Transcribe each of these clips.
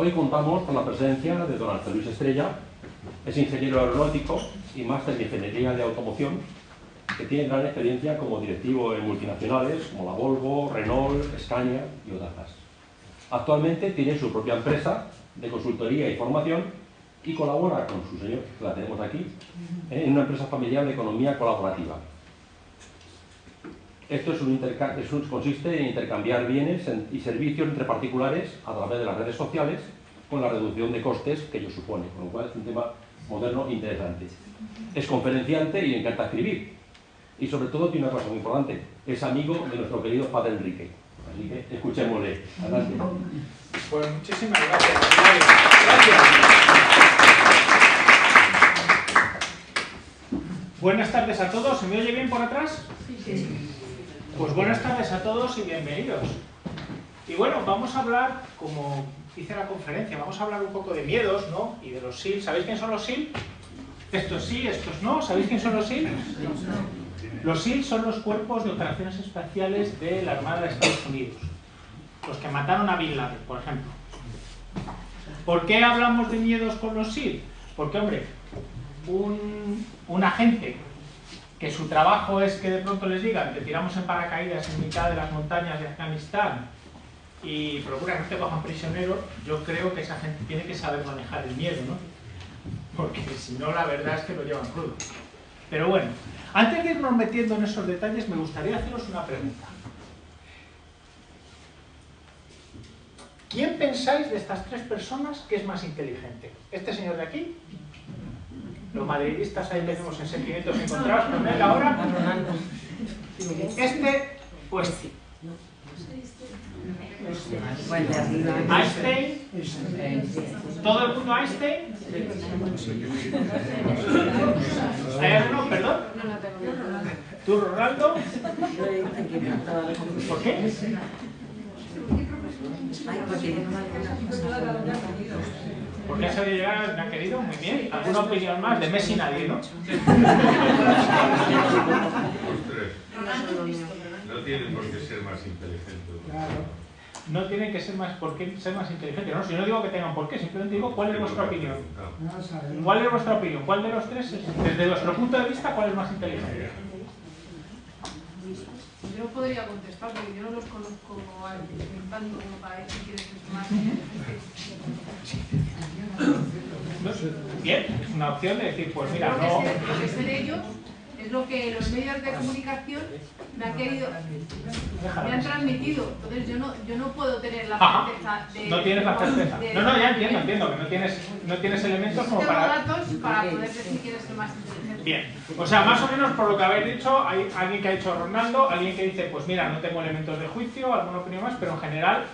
Hoy contamos con la presencia de don Ángel Luis Estrella, es ingeniero aeronáutico y máster en ingeniería de automoción, que tiene gran experiencia como directivo en multinacionales como la Volvo, Renault, Scania y otras más. Actualmente tiene su propia empresa de consultoría y formación y colabora con su señor, que la tenemos aquí, en una empresa familiar de economía colaborativa. Esto consiste en intercambiar bienes y servicios entre particulares a través de las redes sociales con la reducción de costes que ello supone, con lo cual es un tema moderno e interesante. Es conferenciante y le encanta escribir. Y sobre todo tiene una cosa muy importante, es amigo de nuestro querido padre Enrique. Así que escuchémosle. Adelante. Pues muchísimas gracias. Gracias. Buenas tardes a todos. ¿Se me oye bien por atrás? Sí. Pues buenas tardes a todos y bienvenidos. Y bueno, vamos a hablar, como dice la conferencia, vamos a hablar un poco de miedos, ¿no? Y de los SEAL. ¿Sabéis quién son los SEAL? Estos sí, estos no. ¿Sabéis quién son los SEAL? Los SEAL son los cuerpos de operaciones especiales de la Armada de Estados Unidos. Los que mataron a Bin Laden, por ejemplo. ¿Por qué hablamos de miedos con los SEAL? Porque, hombre, un agente que su trabajo es que de pronto les digan te tiramos en paracaídas en mitad de las montañas de Afganistán y procuran que te cojan prisionero, yo creo que esa gente tiene que saber manejar el miedo, ¿no? Porque si no, la verdad es que lo llevan crudo. Pero bueno, antes de irnos metiendo en esos detalles, me gustaría haceros una pregunta. ¿Quién pensáis de estas tres personas que es más inteligente? ¿Este señor de aquí? Los madridistas ahí tenemos en sentimientos encontrados con él ahora. Este, pues sí. Einstein. ¿Todo el mundo Einstein? ¿Hay alguno? ¿Perdón? ¿Tú, Ronaldo? ¿Por qué? Porque ha sabido llegar, me ha querido, muy bien. ¿Alguna opinión más? De Messi nadie, ¿no? No tienen por qué ser más inteligentes. No tienen que ser más, ¿por qué ser más inteligentes? No, si no digo que tengan por qué, simplemente digo cuál es vuestra opinión. ¿Cuál es vuestra opinión? ¿Cuál de los tres, desde vuestro punto de vista, cuál es más inteligente? Yo podría contestar porque yo no los conozco tanto como para decir quiénes son más. Bien, es una opción de decir, pues mira, no. Lo que sé de ellos es lo que los medios de comunicación me han transmitido. Entonces yo no puedo tener la certeza de. No tienes la certeza. No, ya entiendo que no tienes elementos como para. Tengo datos para poder decir quién es el más inteligente. Bien, o sea, más o menos por lo que habéis dicho, hay alguien que ha dicho Ronaldo, alguien que dice, pues mira, no tengo elementos de juicio, alguna opinión más, pero en general,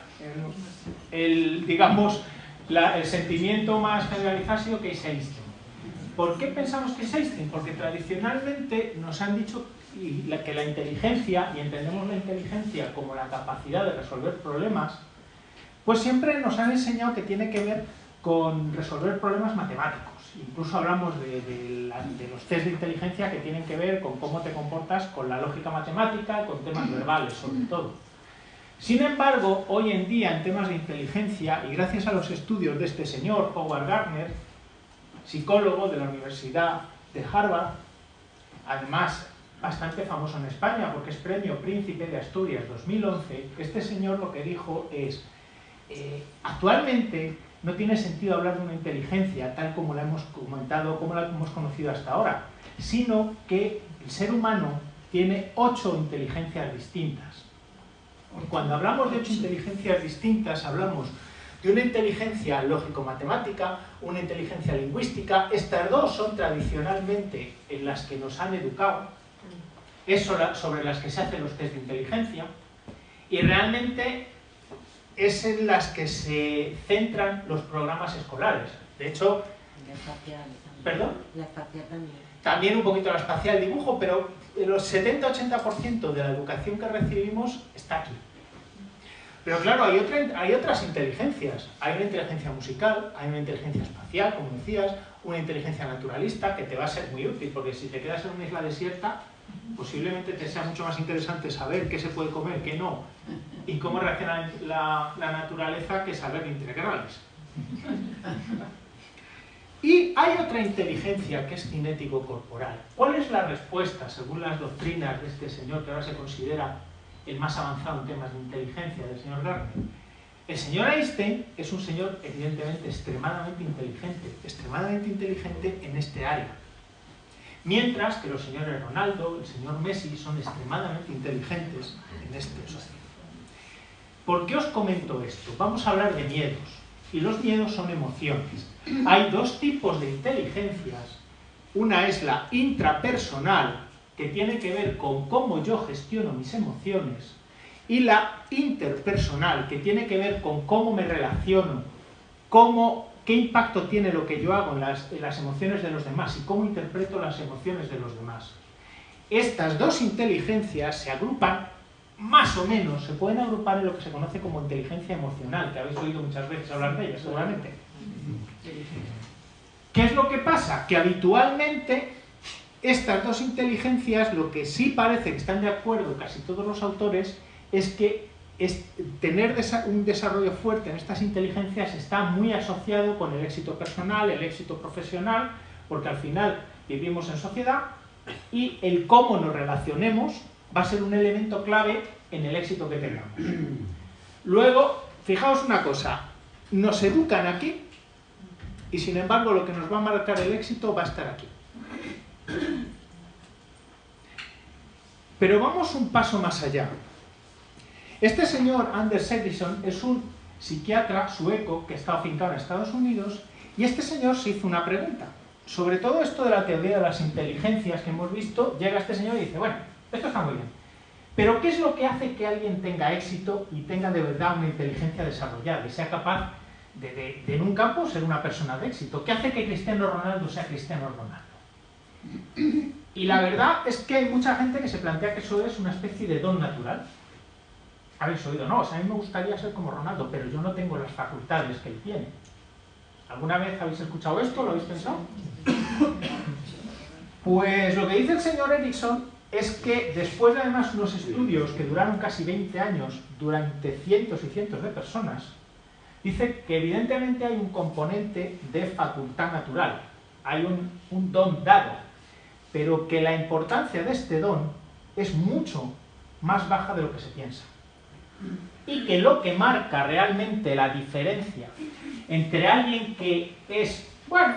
digamos, el sentimiento más generalizado ha sido que es Einstein. ¿Por qué pensamos que es Einstein? Porque tradicionalmente nos han dicho que la inteligencia, y entendemos la inteligencia como la capacidad de resolver problemas, pues siempre nos han enseñado que tiene que ver con resolver problemas matemáticos. Incluso hablamos de los test de inteligencia que tienen que ver con cómo te comportas con la lógica matemática, con temas verbales sobre todo. Sin embargo, hoy en día en temas de inteligencia, y gracias a los estudios de este señor, Howard Gardner, psicólogo de la Universidad de Harvard, además bastante famoso en España porque es premio Príncipe de Asturias 2011, este señor lo que dijo es, actualmente no tiene sentido hablar de una inteligencia tal como la hemos comentado, como la hemos conocido hasta ahora, sino que el ser humano tiene 8 inteligencias distintas. Y cuando hablamos de 8 inteligencias distintas, hablamos de una inteligencia lógico-matemática, una inteligencia lingüística. Estas dos son tradicionalmente en las que nos han educado, es sobre las que se hacen los test de inteligencia, y realmente es en las que se centran los programas escolares. De hecho, la espacial también. ¿Perdón? La espacial también. También un poquito la espacial, dibujo, pero el 70-80% de la educación que recibimos está aquí. Pero claro, hay otras inteligencias. Hay una inteligencia musical, hay una inteligencia espacial, como decías, una inteligencia naturalista que te va a ser muy útil, porque si te quedas en una isla desierta, posiblemente te sea mucho más interesante saber qué se puede comer, qué no, y cómo reacciona la naturaleza que saber integrales. Y hay otra inteligencia que es cinético-corporal. ¿Cuál es la respuesta, según las doctrinas de este señor, que ahora se considera el más avanzado en temas de inteligencia, del señor Gardner? El señor Einstein es un señor evidentemente extremadamente inteligente en este área. Mientras que los señores Ronaldo, el señor Messi son extremadamente inteligentes en este socio. ¿Por qué os comento esto? Vamos a hablar de miedos. Y los miedos son emociones. Hay dos tipos de inteligencias. Una es la intrapersonal, que tiene que ver con cómo yo gestiono mis emociones, y la interpersonal, que tiene que ver con cómo me relaciono, qué impacto tiene lo que yo hago en las emociones de los demás y cómo interpreto las emociones de los demás. Estas dos inteligencias se agrupan, más o menos, se pueden agrupar en lo que se conoce como inteligencia emocional, que habéis oído muchas veces hablar de ella, seguramente. ¿Qué es lo que pasa? Que habitualmente estas dos inteligencias, lo que sí parece que están de acuerdo casi todos los autores, es que tener un desarrollo fuerte en estas inteligencias está muy asociado con el éxito personal, el éxito profesional, porque al final vivimos en sociedad y el cómo nos relacionemos va a ser un elemento clave en el éxito que tengamos. Luego, fijaos una cosa, nos educan aquí y sin embargo lo que nos va a marcar el éxito va a estar aquí. Pero vamos un paso más allá. Este señor Anders Ericsson es un psiquiatra sueco que está afincado en Estados Unidos y este señor se hizo una pregunta. Sobre todo esto de la teoría de las inteligencias que hemos visto, llega este señor y dice, bueno, esto está muy bien, pero ¿qué es lo que hace que alguien tenga éxito y tenga de verdad una inteligencia desarrollada y sea capaz de en un campo ser una persona de éxito? ¿Qué hace que Cristiano Ronaldo sea Cristiano Ronaldo? Y la verdad es que hay mucha gente que se plantea que eso es una especie de don natural. Habéis oído, no, o sea, a mí me gustaría ser como Ronaldo, pero yo no tengo las facultades que él tiene. ¿Alguna vez habéis escuchado esto? ¿Lo habéis pensado? Pues lo que dice el señor Ericsson es que después de además unos estudios que duraron casi 20 años durante cientos y cientos de personas, dice que evidentemente hay un componente de facultad natural, hay un don dado, pero que la importancia de este don es mucho más baja de lo que se piensa. Y que lo que marca realmente la diferencia entre alguien que es bueno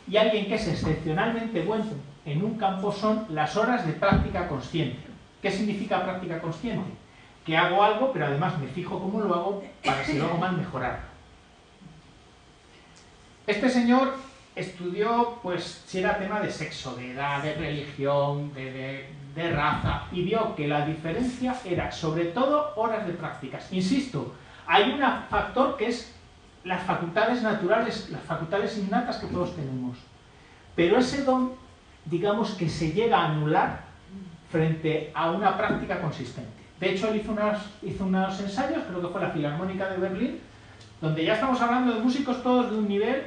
y alguien que es excepcionalmente bueno en un campo son las horas de práctica consciente. ¿Qué significa práctica consciente? Que hago algo, pero además me fijo cómo lo hago para si lo hago mal mejorarlo. Este señor estudió, pues, si era tema de sexo, de edad, de religión, de raza, y vio que la diferencia era, sobre todo, horas de prácticas. Insisto, hay un factor que es las facultades naturales, las facultades innatas que todos tenemos. Pero ese don, digamos que se llega a anular frente a una práctica consistente. De hecho, él hizo unos ensayos, creo que fue la Filarmónica de Berlín, donde ya estamos hablando de músicos todos de un nivel.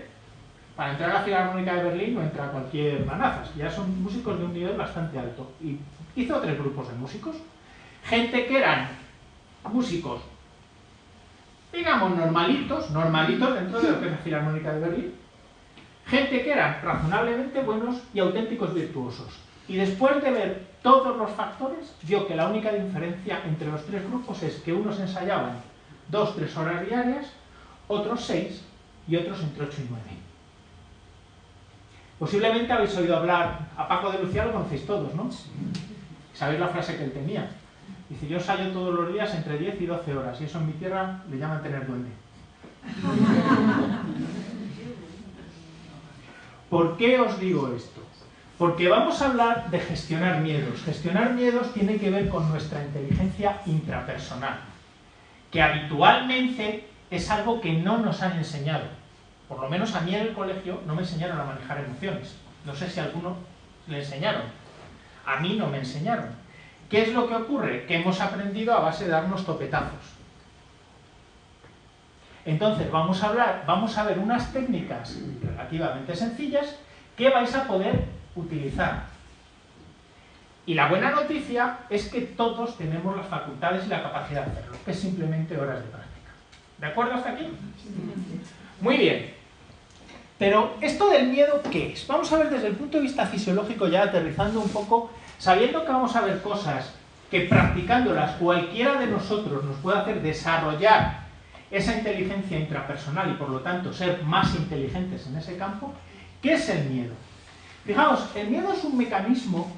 Para entrar a la Filarmónica de Berlín no entra cualquier manazas, ya son músicos de un nivel bastante alto. Y hizo 3 grupos de músicos. Gente que eran músicos, digamos, normalitos dentro de lo que es la Filarmónica de Berlín. Gente que eran razonablemente buenos y auténticos virtuosos. Y después de ver todos los factores, vio que la única diferencia entre los 3 grupos es que unos ensayaban 2-3 horas diarias, otros 6 y otros entre 8 y 9. Posiblemente habéis oído hablar, a Paco de Lucía lo conocéis todos, ¿no? ¿Sabéis la frase que él tenía? Dice, yo ensayo todos los días entre 10 y 12 horas, y eso en mi tierra le llaman tener duende. ¿Por qué os digo esto? Porque vamos a hablar de gestionar miedos. Gestionar miedos tiene que ver con nuestra inteligencia intrapersonal, que habitualmente es algo que no nos han enseñado. Por lo menos a mí en el colegio no me enseñaron a manejar emociones. No sé si a alguno le enseñaron. A mí no me enseñaron. ¿Qué es lo que ocurre? Que hemos aprendido a base de darnos topetazos. Entonces vamos a ver unas técnicas relativamente sencillas que vais a poder utilizar. Y la buena noticia es que todos tenemos las facultades y la capacidad de hacerlo, que es simplemente horas de práctica. ¿De acuerdo hasta aquí? Muy bien. Pero, ¿esto del miedo qué es? Vamos a ver desde el punto de vista fisiológico, ya aterrizando un poco, sabiendo que vamos a ver cosas que practicándolas cualquiera de nosotros nos puede hacer desarrollar esa inteligencia intrapersonal y por lo tanto ser más inteligentes en ese campo. ¿Qué es el miedo? Fijaos, el miedo es un mecanismo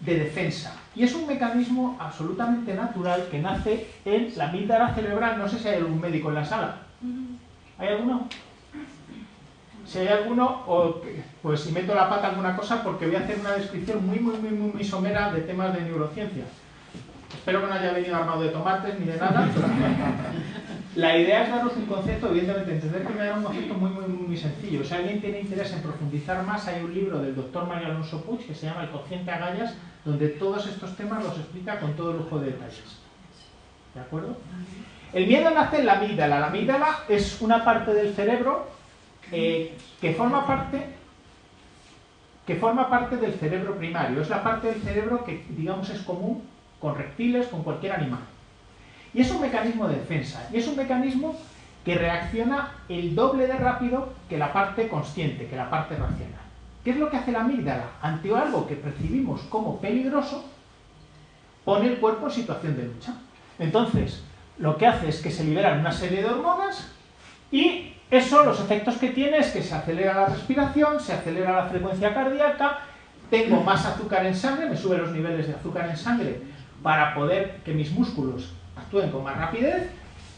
de defensa y es un mecanismo absolutamente natural que nace en la amígdala cerebral. No sé si hay algún médico en la sala. ¿Hay alguno? Si hay alguno, pues si meto la pata alguna cosa, porque voy a hacer una descripción muy somera de temas de neurociencia. Espero que no haya venido armado de tomates ni de nada. La idea es daros un concepto, evidentemente, entender que me da un concepto muy sencillo. Si alguien tiene interés en profundizar más, hay un libro del doctor Mario Alonso Puig que se llama El cociente Agallas, donde todos estos temas los explica con todo lujo de detalles. ¿De acuerdo? El miedo nace en la amígdala. La amígdala es una parte del cerebro que forma parte del cerebro primario. Es la parte del cerebro que, digamos, es común con reptiles, con cualquier animal. Y es un mecanismo de defensa. Y es un mecanismo que reacciona el doble de rápido que la parte consciente, que la parte racional. ¿Qué es lo que hace la amígdala? Ante algo que percibimos como peligroso, pone el cuerpo en situación de lucha. Entonces, lo que hace es que se liberan una serie de hormonas y eso, los efectos que tiene es que se acelera la respiración, se acelera la frecuencia cardíaca, tengo más azúcar en sangre, me suben los niveles de azúcar en sangre para poder que mis músculos actúen con más rapidez,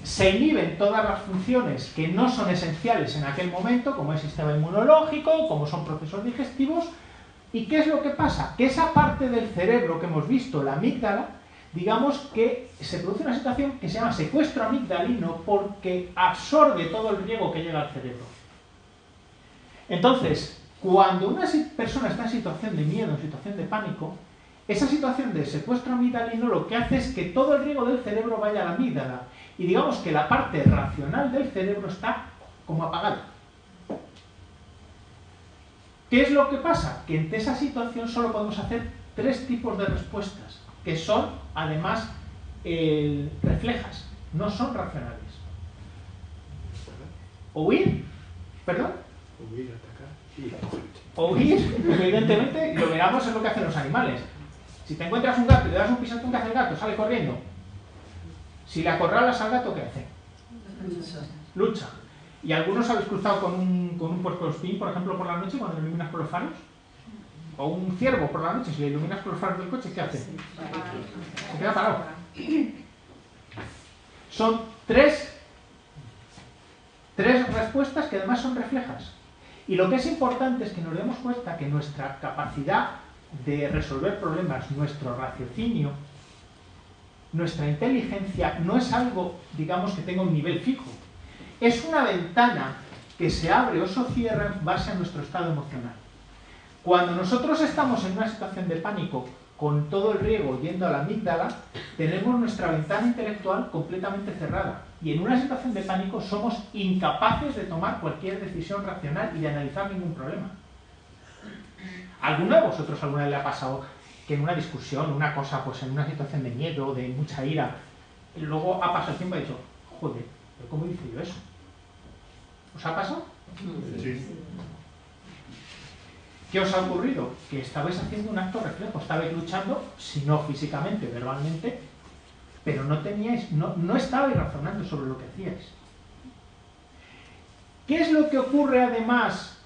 se inhiben todas las funciones que no son esenciales en aquel momento, como el sistema inmunológico, como son procesos digestivos. ¿Y qué es lo que pasa? Que esa parte del cerebro que hemos visto, la amígdala, digamos que se produce una situación que se llama secuestro amigdalino porque absorbe todo el riego que llega al cerebro. Entonces, cuando una persona está en situación de miedo, en situación de pánico, esa situación de secuestro amigdalino lo que hace es que todo el riego del cerebro vaya a la amígdala y digamos que la parte racional del cerebro está como apagada. ¿Qué es lo que pasa? Que ante esa situación solo podemos hacer 3 tipos de respuestas, que son, además, reflejas, no son racionales. O huir, ¿perdón? Huir, atacar. O huir, evidentemente, lo miramos es lo que hacen los animales. Si te encuentras un gato y le das un pisotón, ¿qué hace el gato? Sale corriendo. Si le acorralas al gato, ¿qué hace? Lucha. ¿Y algunos habéis cruzado con un puercoespín, por ejemplo, por la noche, cuando lo iluminas con los faros? O un ciervo por la noche, si le iluminas con los faros del coche, ¿qué hace? Se queda parado. Son tres respuestas que además son reflejas. Y lo que es importante es que nos demos cuenta que nuestra capacidad de resolver problemas, nuestro raciocinio, nuestra inteligencia, no es algo, digamos, que tenga un nivel fijo. Es una ventana que se abre o se cierra en base a nuestro estado emocional. Cuando nosotros estamos en una situación de pánico, con todo el riego yendo a la amígdala, tenemos nuestra ventana intelectual completamente cerrada. Y en una situación de pánico somos incapaces de tomar cualquier decisión racional y de analizar ningún problema. ¿Alguno de vosotros alguna vez le ha pasado que en una discusión, una cosa, pues en una situación de miedo, de mucha ira, y luego ha pasado el tiempo y ha dicho, joder, ¿pero cómo hice yo eso? ¿Os ha pasado? Sí. ¿Qué os ha ocurrido? Que estabais haciendo un acto reflejo, estabais luchando, si no físicamente, verbalmente, pero no estabais razonando sobre lo que hacíais. ¿Qué es lo que ocurre además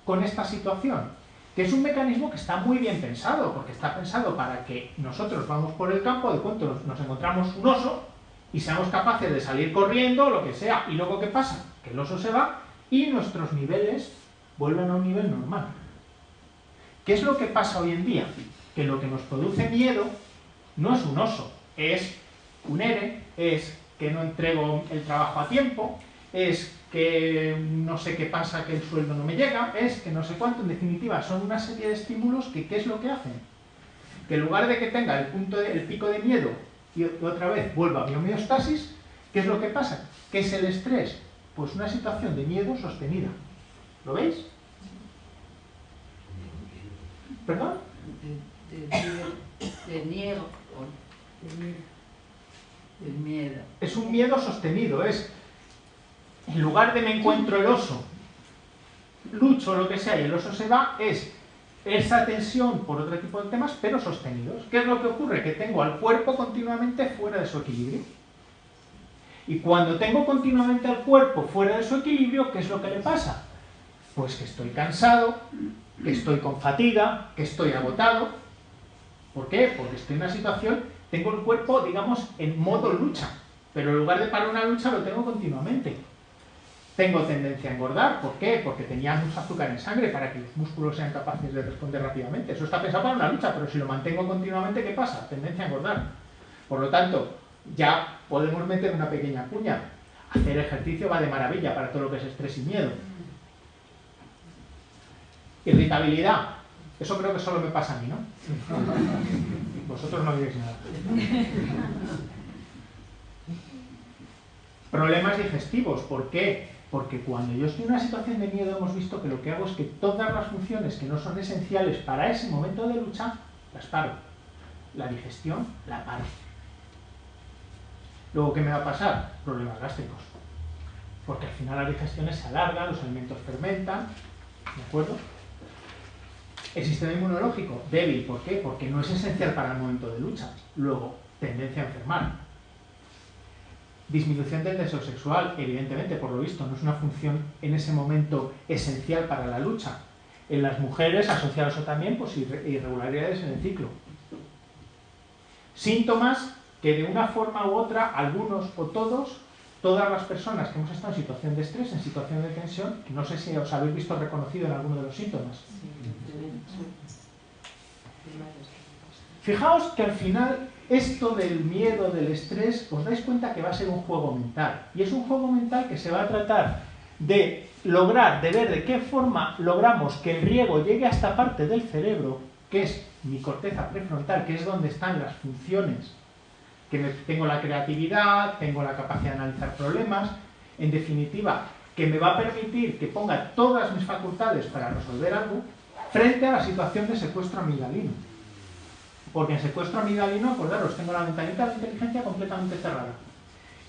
con esta situación? Que es un mecanismo que está muy bien pensado, porque está pensado para que nosotros vamos por el campo, de pronto nos encontramos un oso y seamos capaces de salir corriendo, lo que sea, y luego ¿qué pasa? Que el oso se va y nuestros niveles vuelven a un nivel normal. ¿Qué es lo que pasa hoy en día? Que lo que nos produce miedo no es un oso, es un ERE, es que no entrego el trabajo a tiempo, es que no sé qué pasa, que el sueldo no me llega, es que no sé cuánto. En definitiva, son una serie de estímulos que ¿qué es lo que hacen? Que en lugar de que tenga el pico de miedo y otra vez vuelva a mi homeostasis, ¿qué es lo que pasa? ¿Qué es el estrés? Pues una situación de miedo sostenida. ¿Lo veis? ¿Perdón? De miedo. El miedo. Es un miedo sostenido, es en lugar de me encuentro el oso, lucho o lo que sea y el oso se va, es esa tensión por otro tipo de temas, pero sostenidos. ¿Qué es lo que ocurre? Que tengo al cuerpo continuamente fuera de su equilibrio. Y cuando tengo continuamente al cuerpo fuera de su equilibrio, ¿qué es lo que le pasa? Pues que estoy cansado, que estoy con fatiga, que estoy agotado. ¿Por qué? Porque estoy en una situación, tengo el cuerpo, digamos, en modo lucha, pero en lugar de para una lucha lo tengo continuamente. Tengo tendencia a engordar, ¿por qué? Porque tenía mucho azúcar en sangre para que los músculos sean capaces de responder rápidamente. Eso está pensado para una lucha, pero si lo mantengo continuamente, ¿qué pasa? Tendencia a engordar. Por lo tanto, ya podemos meter una pequeña cuña. Hacer ejercicio va de maravilla para todo lo que es estrés y miedo. Irritabilidad. Eso creo que solo me pasa a mí, ¿no? Vosotros no diréis nada. Problemas digestivos. ¿Por qué? Porque cuando yo estoy en una situación de miedo hemos visto que lo que hago es que todas las funciones que no son esenciales para ese momento de lucha, las paro. La digestión la paro. Luego, ¿qué me va a pasar? Problemas gástricos. Porque al final las digestiones se alargan, los alimentos fermentan, ¿de acuerdo? El sistema inmunológico, débil. ¿Por qué? Porque no es esencial para el momento de lucha. Luego, tendencia a enfermar. Disminución del deseo sexual, evidentemente, por lo visto, no es una función en ese momento esencial para la lucha. En las mujeres, asociado a eso también, pues irregularidades en el ciclo. Síntomas que de una forma u otra, algunos o todos, todas las personas que hemos estado en situación de estrés, en situación de tensión, no sé si os habéis visto reconocido en alguno de los síntomas. Fijaos que al final esto del miedo, del estrés, os dais cuenta que va a ser un juego mental. Y es un juego mental que se va a tratar de lograr, de ver de qué forma logramos que el riego llegue a esta parte del cerebro, que es mi corteza prefrontal, que es donde están las funciones, que tengo la creatividad, tengo la capacidad de analizar problemas, en definitiva, que me va a permitir que ponga todas mis facultades para resolver algo, frente a la situación de secuestro amigdalino. Porque en secuestro amigdalino, acordaros, tengo la ventanita de inteligencia completamente cerrada.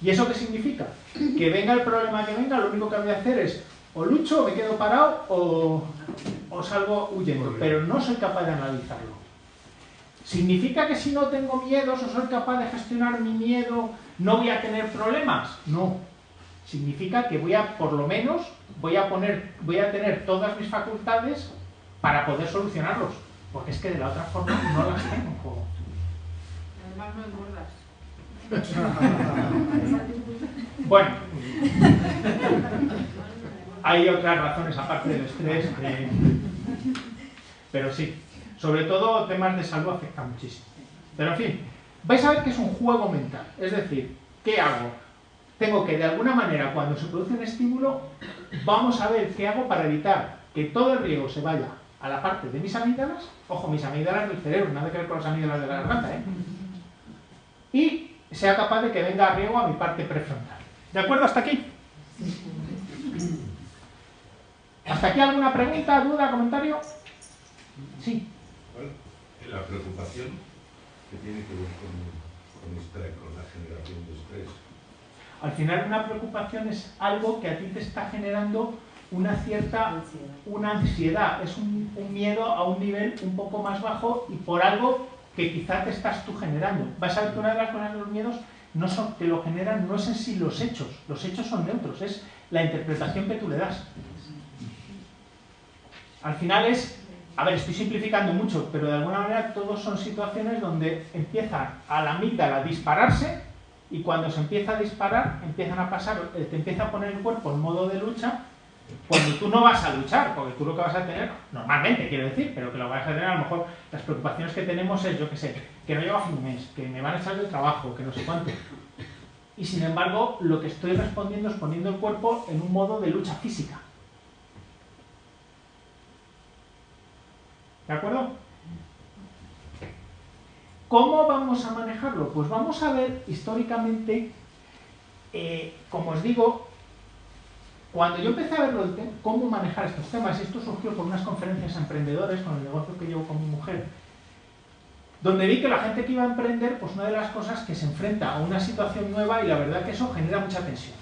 ¿Y eso qué significa? Que venga el problema que venga, lo único que voy a hacer es o lucho, o me quedo parado, o salgo huyendo. Pero no soy capaz de analizarlo. ¿Significa que si no tengo miedos o soy capaz de gestionar mi miedo, no voy a tener problemas? No. Significa que por lo menos, voy a tener todas mis facultades para poder solucionarlos. Porque es que de la otra forma no las tengo en juego. Además no engordas. Bueno, hay otras razones aparte del estrés, pero sí, sobre todo temas de salud afectan muchísimo. Pero en fin, vais a ver que es un juego mental. Es decir, ¿qué hago? Tengo que de alguna manera, cuando se produce un estímulo, vamos a ver qué hago para evitar que todo el riego se vaya a la parte de mis amígdalas, ojo, mis amígdalas del cerebro, nada que ver con las amígdalas de la garganta, y sea capaz de que venga riego a mi parte prefrontal. ¿De acuerdo hasta aquí? ¿Hasta aquí alguna pregunta, duda, comentario? Sí. La preocupación que tiene que ver con la generación de estrés. Al final una preocupación es algo que a ti te está generando una ansiedad, es un miedo a un nivel un poco más bajo y por algo que quizá te estás tú generando. Vas a ver que una de las cosas de los miedos que lo generan no es en sí los hechos son neutros, es la interpretación que tú le das. Al final estoy simplificando mucho, pero de alguna manera todos son situaciones donde empieza a la amígdala a dispararse y cuando se empieza a disparar empiezan a pasar, te empieza a poner el cuerpo en modo de lucha. Cuando tú no vas a luchar, porque tú lo que vas a tener, normalmente quiero decir, pero que lo vas a tener, a lo mejor las preocupaciones que tenemos es, yo qué sé, que no llego a fin de mes, que me van a echar del trabajo, que no sé cuánto. Y sin embargo, lo que estoy respondiendo es poniendo el cuerpo en un modo de lucha física. ¿De acuerdo? ¿Cómo vamos a manejarlo? Pues vamos a ver históricamente, como os digo, cuando yo empecé a ver cómo manejar estos temas, y esto surgió por unas conferencias a emprendedores con el negocio que llevo con mi mujer, donde vi que la gente que iba a emprender, pues una de las cosas que se enfrenta a una situación nueva y la verdad que eso genera mucha tensión.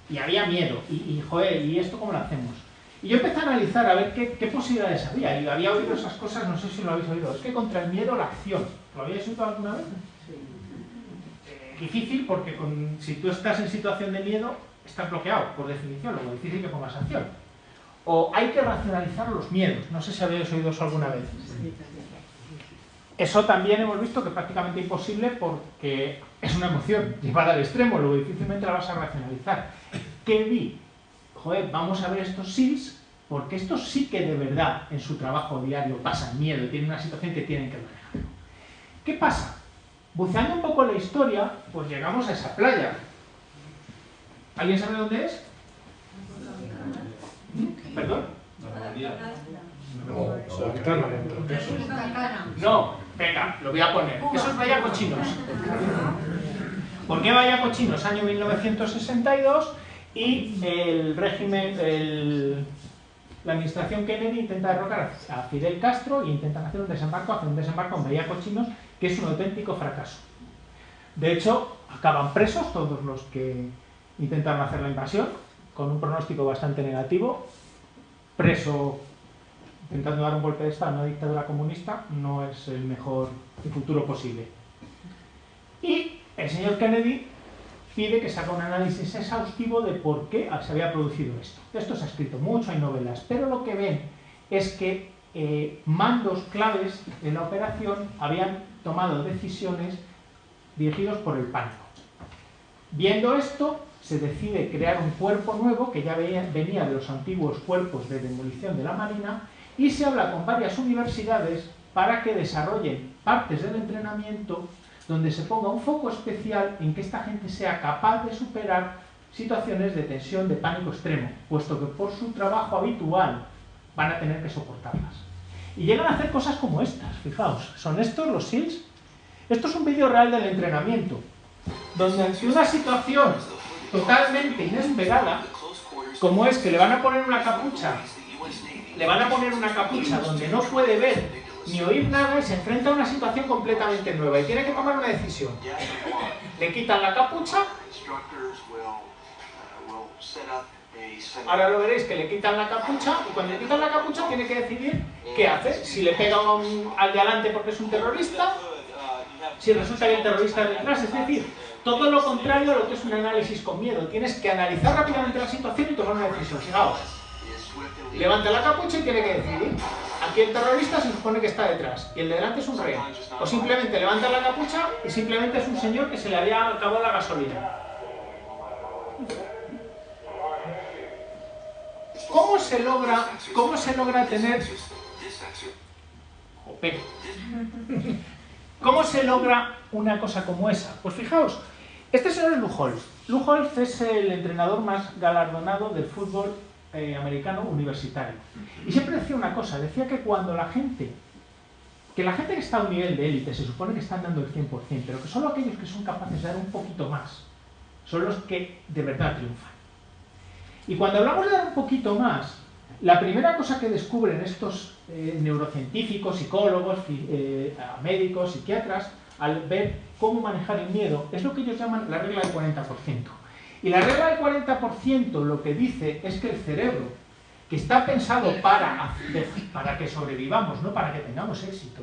y había miedo, joder, ¿y esto cómo lo hacemos? Y yo empecé a analizar a ver qué posibilidades había, y había oído esas cosas, no sé si lo habéis oído, es que contra el miedo la acción. ¿Lo habéis oído alguna vez? Difícil porque si tú estás en situación de miedo, estás bloqueado, por definición, lo difícil que pongas acción. O hay que racionalizar los miedos, no sé si habéis oído eso alguna vez. Eso también hemos visto que es prácticamente imposible porque es una emoción llevada al extremo, luego difícilmente la vas a racionalizar. ¿Qué vi? Joder, vamos a ver estos SEALs, porque estos sí que de verdad en su trabajo diario pasan miedo, tienen una situación que tienen que manejar. ¿Qué pasa? Buceando un poco la historia, pues llegamos a esa playa. ¿Alguien sabe dónde es? ¿Perdón? No, venga, lo voy a poner. Eso es Bahía Cochinos. ¿Por qué Bahía Cochinos? Año 1962 y el régimen, la administración Kennedy intenta derrocar a Fidel Castro e intentan hacer un desembarco en Bahía Cochinos, que es un auténtico fracaso. De hecho, acaban presos todos los que intentaron hacer la invasión, con un pronóstico bastante negativo. Preso intentando dar un golpe de Estado a una dictadura comunista no es el mejor futuro posible. Y el señor Kennedy pide que se haga un análisis exhaustivo de por qué se había producido esto. De esto se ha escrito mucho, hay novelas, pero lo que ven es que mandos claves de la operación habían tomado decisiones dirigidos por el pánico. Viendo esto, se decide crear un cuerpo nuevo que ya venía de los antiguos cuerpos de demolición de la Marina y se habla con varias universidades para que desarrollen partes del entrenamiento donde se ponga un foco especial en que esta gente sea capaz de superar situaciones de tensión, de pánico extremo, puesto que por su trabajo habitual van a tener que soportarlas. Y llegan a hacer cosas como estas, fijaos, ¿son estos los SEALs? Esto es un vídeo real del entrenamiento, donde ante una situación totalmente inesperada, como es que le van a poner una capucha, donde no puede ver ni oír nada y se enfrenta a una situación completamente nueva y tiene que tomar una decisión. Le quitan la capucha, ahora lo veréis que le quitan la capucha y cuando le quitan la capucha tiene que decidir qué hace, si le pega al de adelante porque es un terrorista, si resulta que el terrorista es detrás, es decir, todo lo contrario a lo que es un análisis con miedo. Tienes que analizar rápidamente la situación y tomar una decisión. Fijaos, levanta la capucha y tiene que decidir. Aquí el terrorista se supone que está detrás y el de delante es un rehén. O simplemente levanta la capucha y simplemente es un señor que se le había acabado la gasolina. ¿Cómo se logra tener... Jope. ¿Cómo se logra una cosa como esa? Pues fijaos, este señor es Lou Holtz. Lou Holtz es el entrenador más galardonado del fútbol americano universitario. Y siempre decía una cosa, decía que cuando la gente que está a un nivel de élite se supone que están dando el 100%, pero que solo aquellos que son capaces de dar un poquito más son los que de verdad triunfan. Y cuando hablamos de dar un poquito más, la primera cosa que descubren estos neurocientíficos, psicólogos, médicos, psiquiatras, al ver cómo manejar el miedo, es lo que ellos llaman la regla del 40%. Y la regla del 40% lo que dice es que el cerebro, que está pensado para que sobrevivamos, no para que tengamos éxito,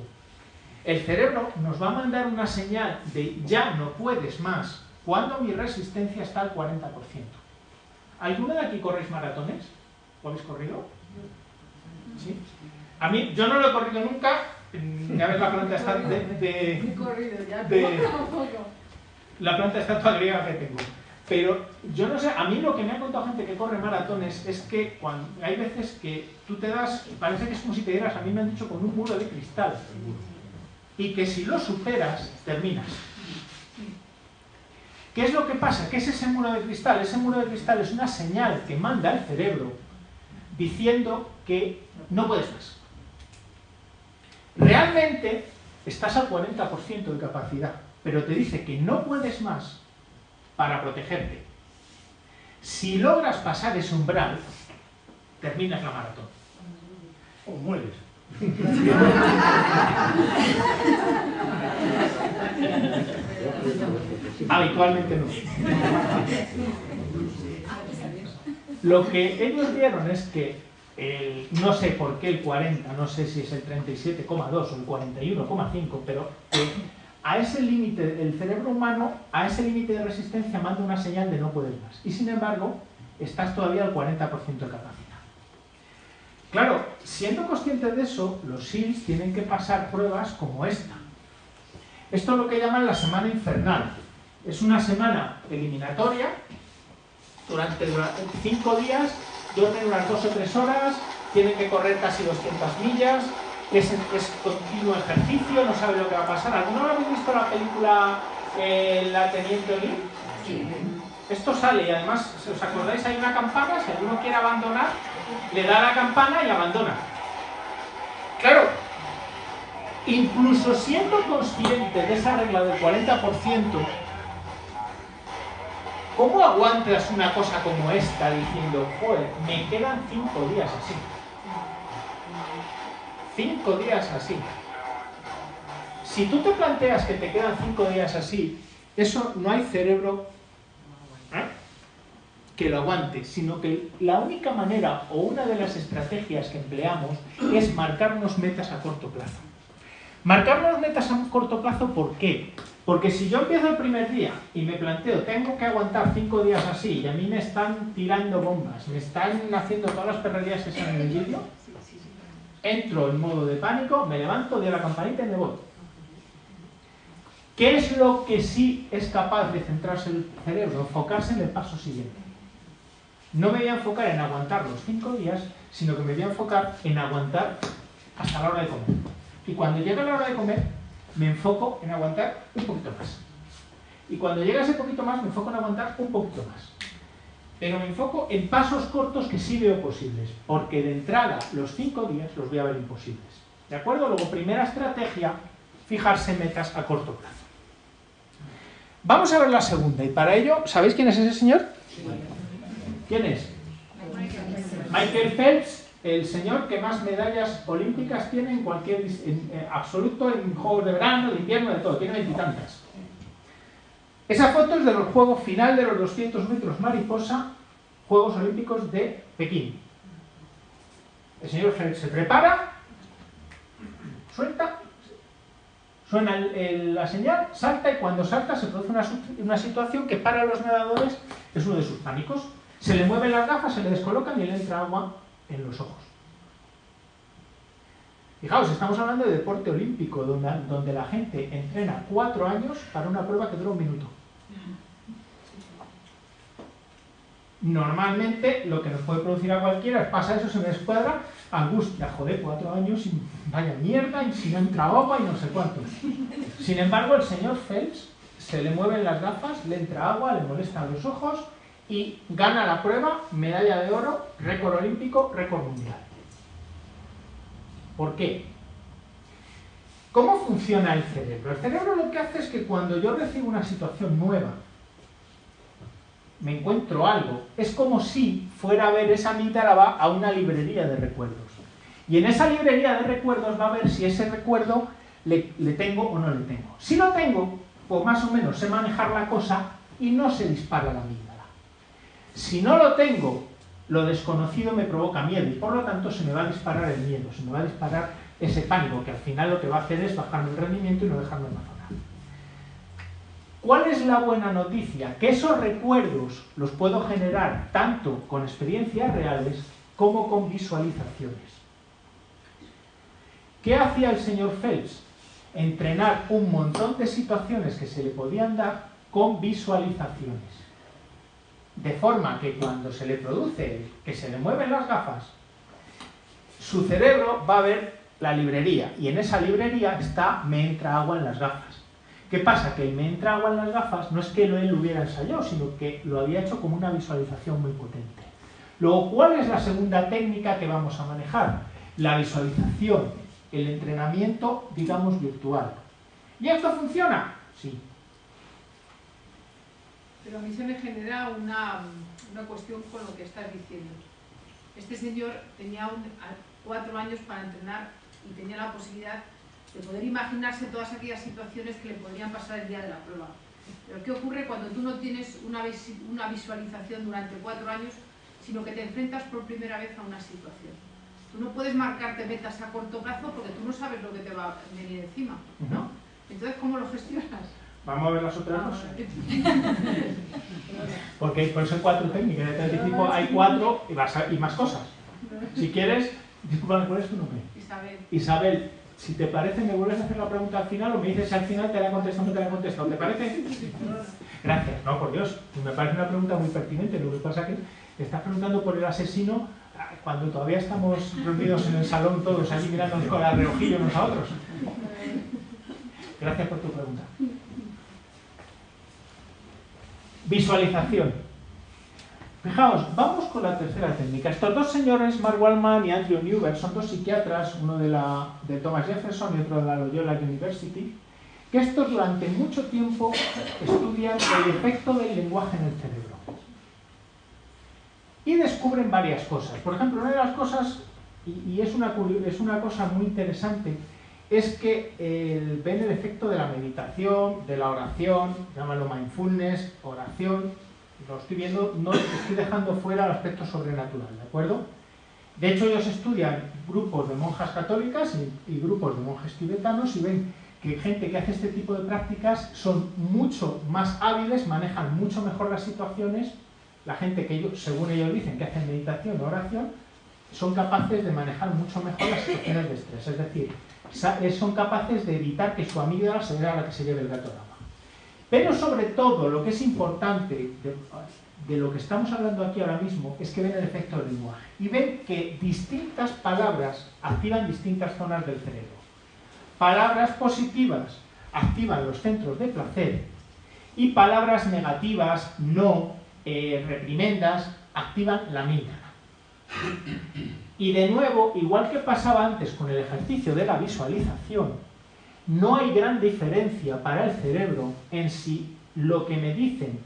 el cerebro nos va a mandar una señal de ya no puedes más, cuando mi resistencia está al 40%. ¿Alguno de aquí corréis maratones? ¿Lo habéis corrido? ¿Sí? A mí, yo no lo he corrido nunca. Ya ves la planta esta la planta estatua griega que tengo. Pero yo no sé, a mí lo que me ha contado gente que corre maratones es que hay veces que tú te das, parece que es como si te dieras, a mí me han dicho, con un muro de cristal. Y que si lo superas, terminas. ¿Qué es lo que pasa? ¿Qué es ese muro de cristal? Ese muro de cristal es una señal que manda el cerebro diciendo que no puedes más. Realmente estás al 40% de capacidad, pero te dice que no puedes más para protegerte. Si logras pasar ese umbral, terminas la maratón. O mueres. Habitualmente no. Lo que ellos vieron es que, no sé por qué el 40, no sé si es el 37,2 o el 41,5, pero a ese límite, el cerebro humano, a ese límite de resistencia manda una señal de no puedes más. Y sin embargo, estás todavía al 40% de capacidad. Claro, siendo conscientes de eso, los SEALs tienen que pasar pruebas como esta. Esto es lo que llaman la semana infernal. Es una semana eliminatoria. Durante 5 días, duermen unas 2 o 3 horas, tienen que correr casi 200 millas, es continuo ejercicio, no sabe lo que va a pasar. ¿Alguno habéis visto la película La Teniente O'Neill? Sí. Esto sale y además, si os acordáis, hay una campana, si alguno quiere abandonar, le da a la campana y abandona. Claro, incluso siendo consciente de esa regla del 40%, ¿cómo aguantas una cosa como esta diciendo, joder, me quedan 5 días así? 5 días así. Si tú te planteas que te quedan 5 días así, eso no hay cerebro que lo aguante, sino que la única manera o una de las estrategias que empleamos es marcarnos metas a corto plazo. Marcarnos metas a corto plazo, ¿por qué? Porque si yo empiezo el primer día y me planteo, tengo que aguantar 5 días así y a mí me están tirando bombas, me están haciendo todas las perrerías que salen en el vídeo, entro en modo de pánico, me levanto, doy a la campanita y me voy. ¿Qué es lo que sí es capaz de centrarse el cerebro? Enfocarse en el paso siguiente. No me voy a enfocar en aguantar los 5 días, sino que me voy a enfocar en aguantar hasta la hora de comer. Y cuando llegue la hora de comer, me enfoco en aguantar un poquito más. Y cuando llega ese poquito más, me enfoco en aguantar un poquito más. Pero me enfoco en pasos cortos que sí veo posibles, porque de entrada los 5 días los voy a ver imposibles. ¿De acuerdo? Luego, primera estrategia, fijarse metas a corto plazo. Vamos a ver la segunda, y para ello, ¿sabéis quién es ese señor? ¿Quién es? Michael Phelps, el señor que más medallas olímpicas tiene en cualquier absoluto, en juegos de verano, de invierno, de todo, tiene 20 y tantas. Esa foto es de los juegos final de los 200 metros mariposa, Juegos Olímpicos de Pekín. El señor Phelps se prepara, suelta, suena la señal, salta, y cuando salta se produce una situación que para los nadadores es uno de sus pánicos. Se le mueven las gafas, se le descolocan y le entra agua en los ojos. Fijaos, estamos hablando de deporte olímpico, donde la gente entrena 4 años para una prueba que dura 1 minuto. Normalmente lo que nos puede producir a cualquiera es, pasa eso, se me descuadra, angustia, joder, 4 años y vaya mierda, y si no entra agua y no sé cuántos. Sin embargo, el señor Phelps se le mueven las gafas, le entra agua, le molestan los ojos y gana la prueba, medalla de oro, récord olímpico, récord mundial. ¿Por qué? ¿Cómo funciona el cerebro? El cerebro lo que hace es que cuando yo recibo una situación nueva, me encuentro algo, es como si fuera a ver esa amígdala, va a una librería de recuerdos. Y en esa librería de recuerdos va a ver si ese recuerdo le tengo o no le tengo. Si lo tengo, pues más o menos sé manejar la cosa y no se dispara la amígdala. Si no lo tengo, lo desconocido me provoca miedo y por lo tanto se me va a disparar el miedo, se me va a disparar ese pánico, que al final lo que va a hacer es bajarme el rendimiento y no dejarme mejorar. ¿Cuál es la buena noticia? Que esos recuerdos los puedo generar tanto con experiencias reales como con visualizaciones. ¿Qué hacía el señor Phelps? Entrenar un montón de situaciones que se le podían dar con visualizaciones. De forma que cuando se le produce que se le mueven las gafas, su cerebro va a ver la librería, y en esa librería está me entra agua en las gafas. ¿Qué pasa? Que el me entra agua en las gafas no es que él lo hubiera ensayado, sino que lo había hecho como una visualización muy potente. Luego, ¿cuál es la segunda técnica que vamos a manejar? La visualización, el entrenamiento, digamos, virtual. ¿Y esto funciona? Sí. Pero a mí se me genera una cuestión con lo que estás diciendo. Este señor tenía 4 años para entrenar y tenía la posibilidad de poder imaginarse todas aquellas situaciones que le podrían pasar el día de la prueba. Pero ¿qué ocurre cuando tú no tienes una visualización durante 4 años? sino que te enfrentas por primera vez a una situación. Tú no puedes marcarte metas a corto plazo porque tú no sabes lo que te va a venir encima, ¿no? Entonces, ¿cómo lo gestionas? Vamos a ver las otras dos. Porque por eso hay 4 técnicas de este tipo, hay 4 y más cosas. Si quieres, disculpa, ¿cuál es tu nombre? Isabel. Isabel, si te parece, me vuelves a hacer la pregunta al final o me dices si al final te la he contestado o no te la he contestado. ¿Te parece? Gracias. No, por Dios, me parece una pregunta muy pertinente. Lo que pasa es que te estás preguntando por el asesino cuando todavía estamos reunidos en el salón todos allí mirándonos con el reojillo unos a otros. Gracias por tu pregunta. Visualización. Fijaos, vamos con la tercera técnica. Estos dos señores, Mark Waldman y Andrew Newberg, son dos psiquiatras, uno de Thomas Jefferson y otro de la Loyola University, que estos durante mucho tiempo estudian el efecto del lenguaje en el cerebro. Y descubren varias cosas. Por ejemplo, una de las cosas, y es una cosa muy interesante, es que ven el efecto de la meditación, de la oración, llámalo mindfulness, oración. Lo estoy viendo, no estoy dejando fuera el aspecto sobrenatural, ¿de acuerdo? De hecho, ellos estudian grupos de monjas católicas y grupos de monjes tibetanos y ven que gente que hace este tipo de prácticas son mucho más hábiles, manejan mucho mejor las situaciones. La gente que ellos, según ellos dicen que hacen meditación o oración, son capaces de manejar mucho mejor las situaciones de estrés. Es decir, son capaces de evitar que su amígdala sea la que se lleve el gato al agua. Pero sobre todo, lo que es importante de lo que estamos hablando aquí ahora mismo es que ven el efecto del lenguaje y ven que distintas palabras activan distintas zonas del cerebro. Palabras positivas activan los centros de placer y palabras negativas, no, reprimendas, activan la amígdala. Y de nuevo, igual que pasaba antes con el ejercicio de la visualización, no hay gran diferencia para el cerebro en si lo que me dicen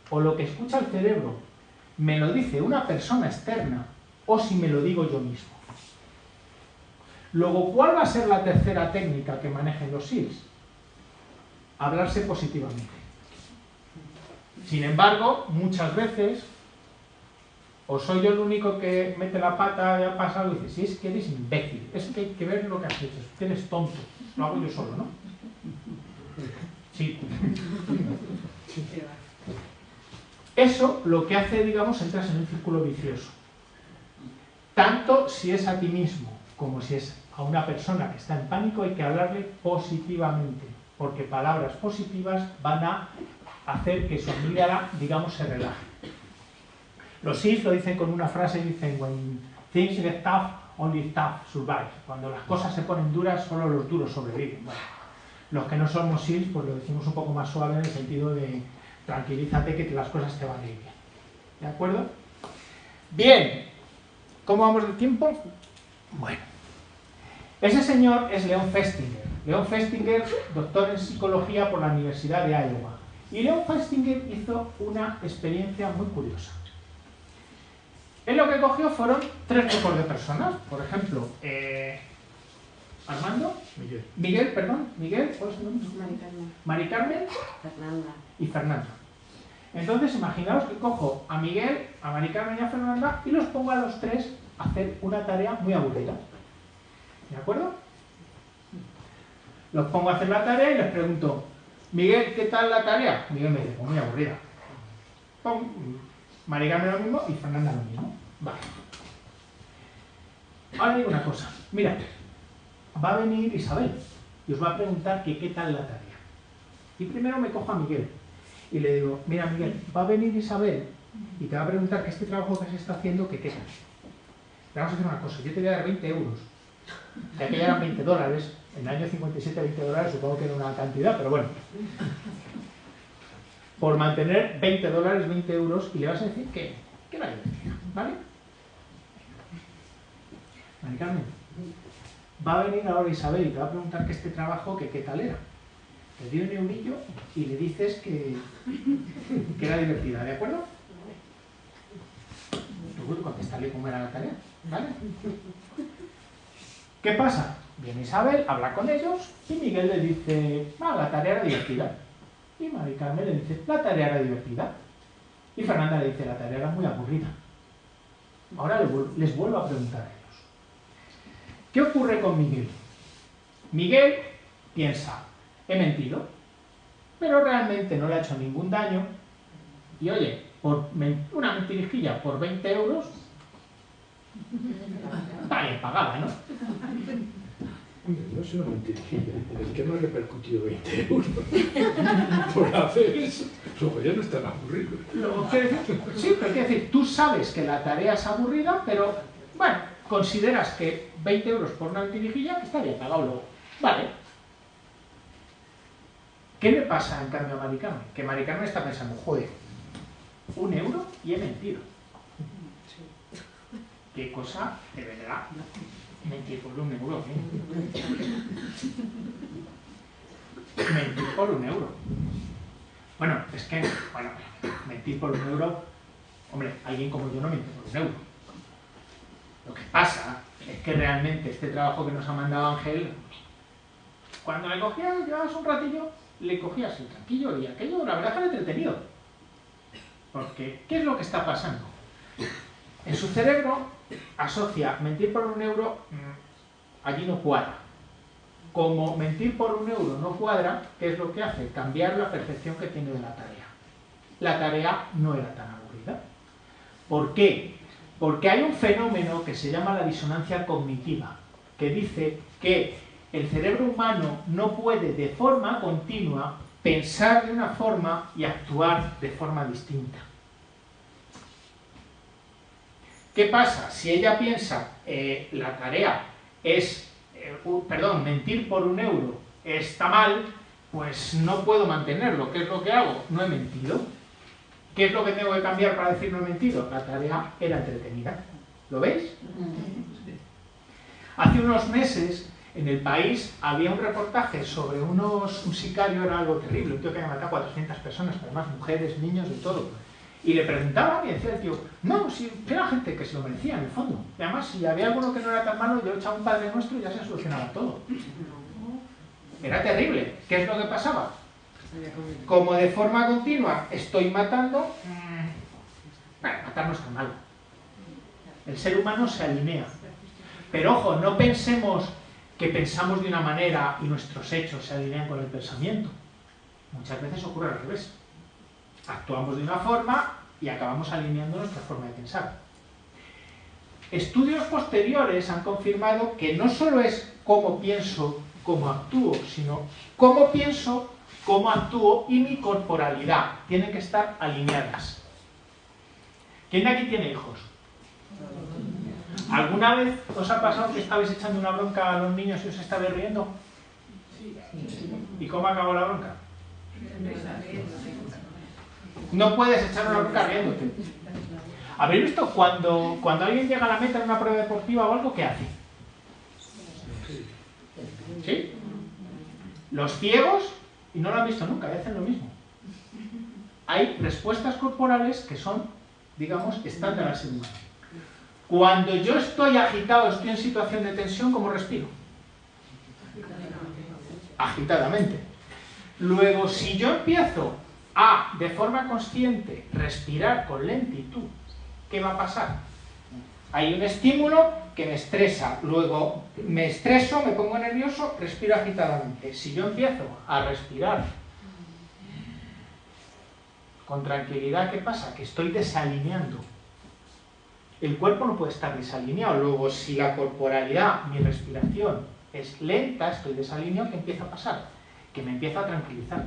o lo que escucha el cerebro me lo dice una persona externa o si me lo digo yo mismo. Luego, ¿cuál va a ser la tercera técnica que manejen los SEALs? Hablarse positivamente. Sin embargo, muchas veces, o soy yo el único que mete la pata y ha pasado y dice, si es que eres imbécil, es que hay que ver lo que has hecho, es que eres tonto, lo hago yo solo, ¿no? Sí. Eso lo que hace, digamos, entras en un círculo vicioso. Tanto si es a ti mismo como si es a una persona que está en pánico, hay que hablarle positivamente, porque palabras positivas van a hacer que su amígdala, digamos, se relaje. Los SEALs lo dicen con una frase, dicen, when things get tough, only tough survive. Cuando las cosas se ponen duras, solo los duros sobreviven. Bueno, los que no somos SEALs, pues lo decimos un poco más suave en el sentido de tranquilízate que las cosas te van a ir bien. ¿De acuerdo? Bien. ¿Cómo vamos de tiempo? Bueno. Ese señor es Leon Festinger. Leon Festinger, doctor en psicología por la Universidad de Iowa. Y Leon Festinger hizo una experiencia muy curiosa. Él lo que cogió fueron 3 grupos de personas. Por ejemplo, Armando, Miguel, ¿cuál es tu nombre? Mari Carmen, Fernanda y Fernanda. Entonces, imaginaos que cojo a Miguel, a Mari Carmen y a Fernanda y los pongo a los 3 a hacer una tarea muy aburrida. ¿De acuerdo? Los pongo a hacer la tarea y les pregunto, Miguel, ¿qué tal la tarea? Miguel me dice, pues muy aburrida. Pum. Mari Carmen lo mismo y Fernanda lo mismo. Vale. Ahora digo una cosa. Mira, va a venir Isabel y os va a preguntar que qué tal la tarea. Y primero me cojo a Miguel y le digo, mira Miguel, va a venir Isabel y te va a preguntar que este trabajo que se está haciendo, que qué tal. Le vamos a hacer una cosa, yo te voy a dar 20 euros. Ya que ya eran $20, en el año 57 $20 supongo que era una cantidad, pero bueno. Por mantener $20, 20 euros, y le vas a decir que la divertida, ¿vale? Mari Carmen, va a venir ahora Isabel y te va a preguntar que este trabajo, que qué tal era. Le di un eurillo y le dices que era divertida, ¿de acuerdo? Tú contestarle cómo era la tarea, ¿vale? ¿Qué pasa? Viene Isabel, habla con ellos y Miguel le dice, la tarea era divertida. Y Mari Carmen le dice, la tarea era divertida. Y Fernanda le dice, la tarea era muy aburrida. Ahora les vuelvo a preguntar a ellos. ¿Qué ocurre con Miguel? Miguel piensa, he mentido, pero realmente no le ha hecho ningún daño. Y oye, por una mentirijilla por 20 euros, está bien pagada, ¿no? No es una mentirijilla, el que me ha repercutido 20 euros por hacer eso. Luego ya no es tan aburrido. Sí, pero quiero decir, tú sabes que la tarea es aburrida, pero bueno, consideras que 20 euros por una mentirijilla está bien pagado luego. Vale. ¿Qué le pasa en cambio a Mari Carmen? Que Mari Carmen está pensando, joder, 1 euro y he mentido. ¿Qué cosa de verdad? Mentir por 1 euro, ¿eh? Mentir por 1 euro. Bueno, es que, bueno, mentir por 1 euro, hombre, alguien como yo no miente por 1 euro. Lo que pasa es que realmente este trabajo que nos ha mandado Ángel, cuando le cogías, llevabas un ratillo, le cogías el tranquillo y aquello, la verdad que era entretenido. Porque, ¿qué es lo que está pasando? En su cerebro asocia mentir por 1 euro, allí no cuadra. Como mentir por 1 euro no cuadra, ¿qué es lo que hace? Cambiar la percepción que tiene de la tarea. La tarea no era tan aburrida. ¿Por qué? Porque hay un fenómeno que se llama la disonancia cognitiva, que dice que el cerebro humano no puede de forma continua pensar de una forma y actuar de forma distinta. ¿Qué pasa? Si ella piensa la tarea es, mentir por 1 euro está mal, pues no puedo mantenerlo. ¿Qué es lo que hago? No he mentido. ¿Qué es lo que tengo que cambiar para decir no he mentido? La tarea era entretenida. ¿Lo veis? Hace unos meses en El País había un reportaje sobre un sicario, era algo terrible, un tío que había matado a 400 personas, además mujeres, niños, de todo. Y le preguntaban y decía el tío, no, si era gente que se lo merecía en el fondo. Y además, si había alguno que no era tan malo, yo echaba un Padre Nuestro y ya se solucionaba todo. Era terrible. ¿Qué es lo que pasaba? Como de forma continua estoy matando, matar no es tan malo. El ser humano se alinea. Pero ojo, no pensemos que pensamos de una manera y nuestros hechos se alinean con el pensamiento. Muchas veces ocurre al revés. Actuamos de una forma y acabamos alineando nuestra forma de pensar. Estudios posteriores han confirmado que no solo es cómo pienso, cómo actúo, sino cómo pienso, cómo actúo y mi corporalidad. Tienen que estar alineadas. ¿Quién de aquí tiene hijos? ¿Alguna vez os ha pasado que estabais echando una bronca a los niños y os estabais riendo? ¿Y cómo acabó la bronca? No puedes echar una bronca riéndote. ¿Habéis visto cuando alguien llega a la meta en una prueba deportiva o algo, qué hace? ¿Sí? Los ciegos, y no lo han visto nunca, hacen lo mismo. Hay respuestas corporales que son, digamos, estándar al ser humano. Cuando yo estoy agitado, estoy en situación de tensión, ¿cómo respiro? Agitadamente. Luego, si yo empiezo a, de forma consciente, respirar con lentitud, ¿qué va a pasar? Hay un estímulo que me estresa, luego me estreso, me pongo nervioso, respiro agitadamente. Si yo empiezo a respirar con tranquilidad, ¿qué pasa? Que estoy desalineando. El cuerpo no puede estar desalineado. Luego, si la corporalidad, mi respiración, es lenta, estoy desalineado, ¿qué empieza a pasar? Que me empieza a tranquilizar.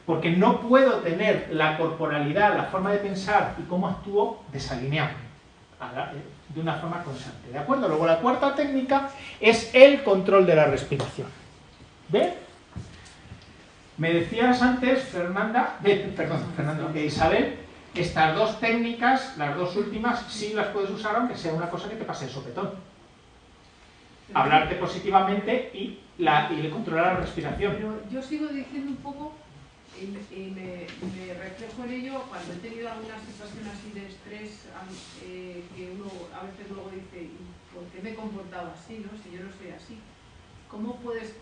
Porque no puedo tener la corporalidad, la forma de pensar y cómo actúo desalineado, de una forma constante. ¿De acuerdo? Luego, la cuarta técnica es el control de la respiración. ¿Ve? Me decías antes, Isabel, estas dos técnicas, las dos últimas, sí las puedes usar aunque sea una cosa que te pase el sopetón. Hablarte positivamente y controlar la respiración. Pero yo sigo diciendo un poco, y me reflejo en ello cuando he tenido alguna situación así de estrés, que uno a veces luego dice, ¿por qué me he comportado así, no? Si yo no soy así. ¿Cómo puedes,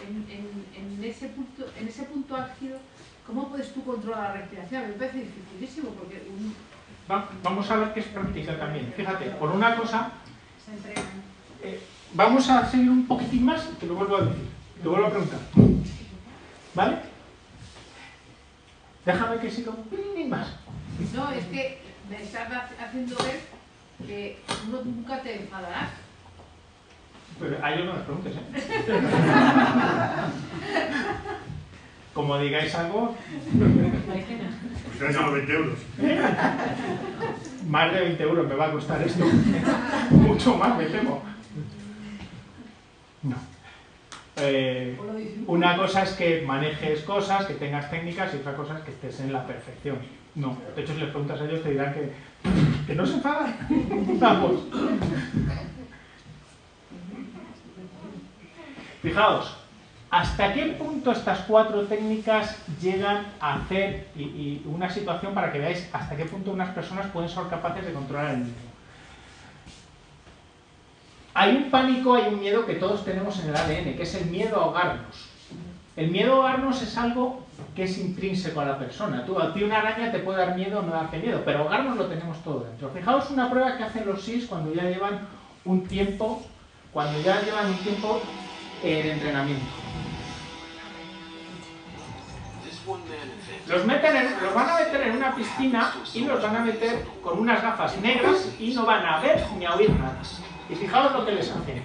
en ese punto álgido, cómo puedes tú controlar la respiración? Me parece dificilísimo, porque Vamos a ver qué es práctica también. Fíjate, por una cosa, vamos a seguir un poquitín más y te lo vuelvo a decir, te vuelvo a preguntar. ¿Vale? Déjame que siga un poquitín más. No, es que me estás haciendo ver que uno nunca te enfadarás. Pero a ellos no les preguntes, ¿eh? Como digáis algo... Pues son 20 euros. Más de 20 euros me va a costar esto. Mucho más, me temo. No. Una cosa es que manejes cosas, que tengas técnicas, y otra cosa es que estés en la perfección. No. De hecho, si les preguntas a ellos, te dirán que no se enfadan. Vamos. Fijaos, ¿hasta qué punto estas 4 técnicas llegan a hacer y una situación para que veáis hasta qué punto unas personas pueden ser capaces de controlar el miedo? Hay un pánico, hay un miedo que todos tenemos en el ADN, que es el miedo a ahogarnos. El miedo a ahogarnos es algo que es intrínseco a la persona. A ti una araña te puede dar miedo o no darte miedo, pero ahogarnos lo tenemos todo dentro. Fijaos una prueba que hacen los SIS cuando ya llevan un tiempo, de entrenamiento. Los van a meter en una piscina y los van a meter con unas gafas negras y no van a ver ni a oír nada. Y fijaos lo que les hacen.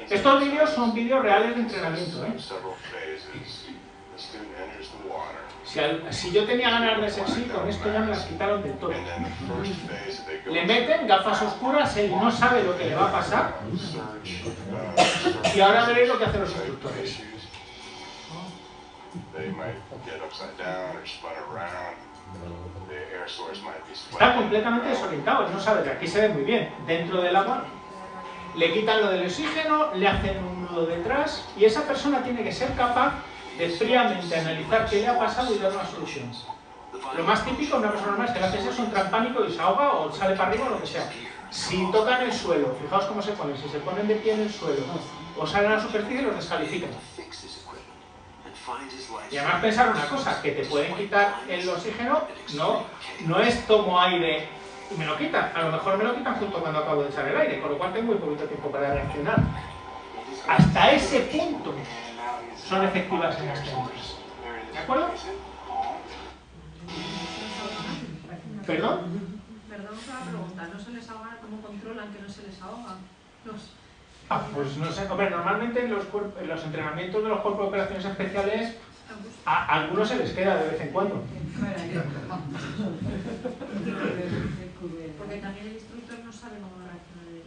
Estos vídeos son vídeos reales de entrenamiento, ¿eh? Si yo tenía ganas de ser sí, con esto ya me las quitaron del todo. Le meten gafas oscuras, él no sabe lo que le va a pasar. Y ahora veréis lo que hacen los instructores. Está completamente desorientado, no sabe, que aquí se ve muy bien. Dentro del agua le quitan lo del oxígeno, le hacen un nudo detrás y esa persona tiene que ser capaz de fríamente analizar qué le ha pasado y dar una solución. Lo más típico, una persona normal, es que le hace eso, entra en pánico y se ahoga o sale para arriba o lo que sea. Si tocan el suelo, fijaos cómo se ponen, si se ponen de pie en el suelo o salen a la superficie, los descalifican. Y además pensar una cosa, que te pueden quitar el oxígeno, no es tomo aire y me lo quitan, a lo mejor me lo quitan justo cuando acabo de echar el aire, con lo cual tengo muy poquito tiempo para reaccionar. Hasta ese punto son efectivas en las técnicas. ¿De acuerdo? ¿Perdón? Perdón por la pregunta, ¿no se les ahoga? ¿Cómo controlan que no se les ahoga? Pues no sé, hombre, normalmente en los entrenamientos de los cuerpos de operaciones especiales a algunos se les queda de vez en cuando. Porque también el instructor no sabe cómo reaccionar.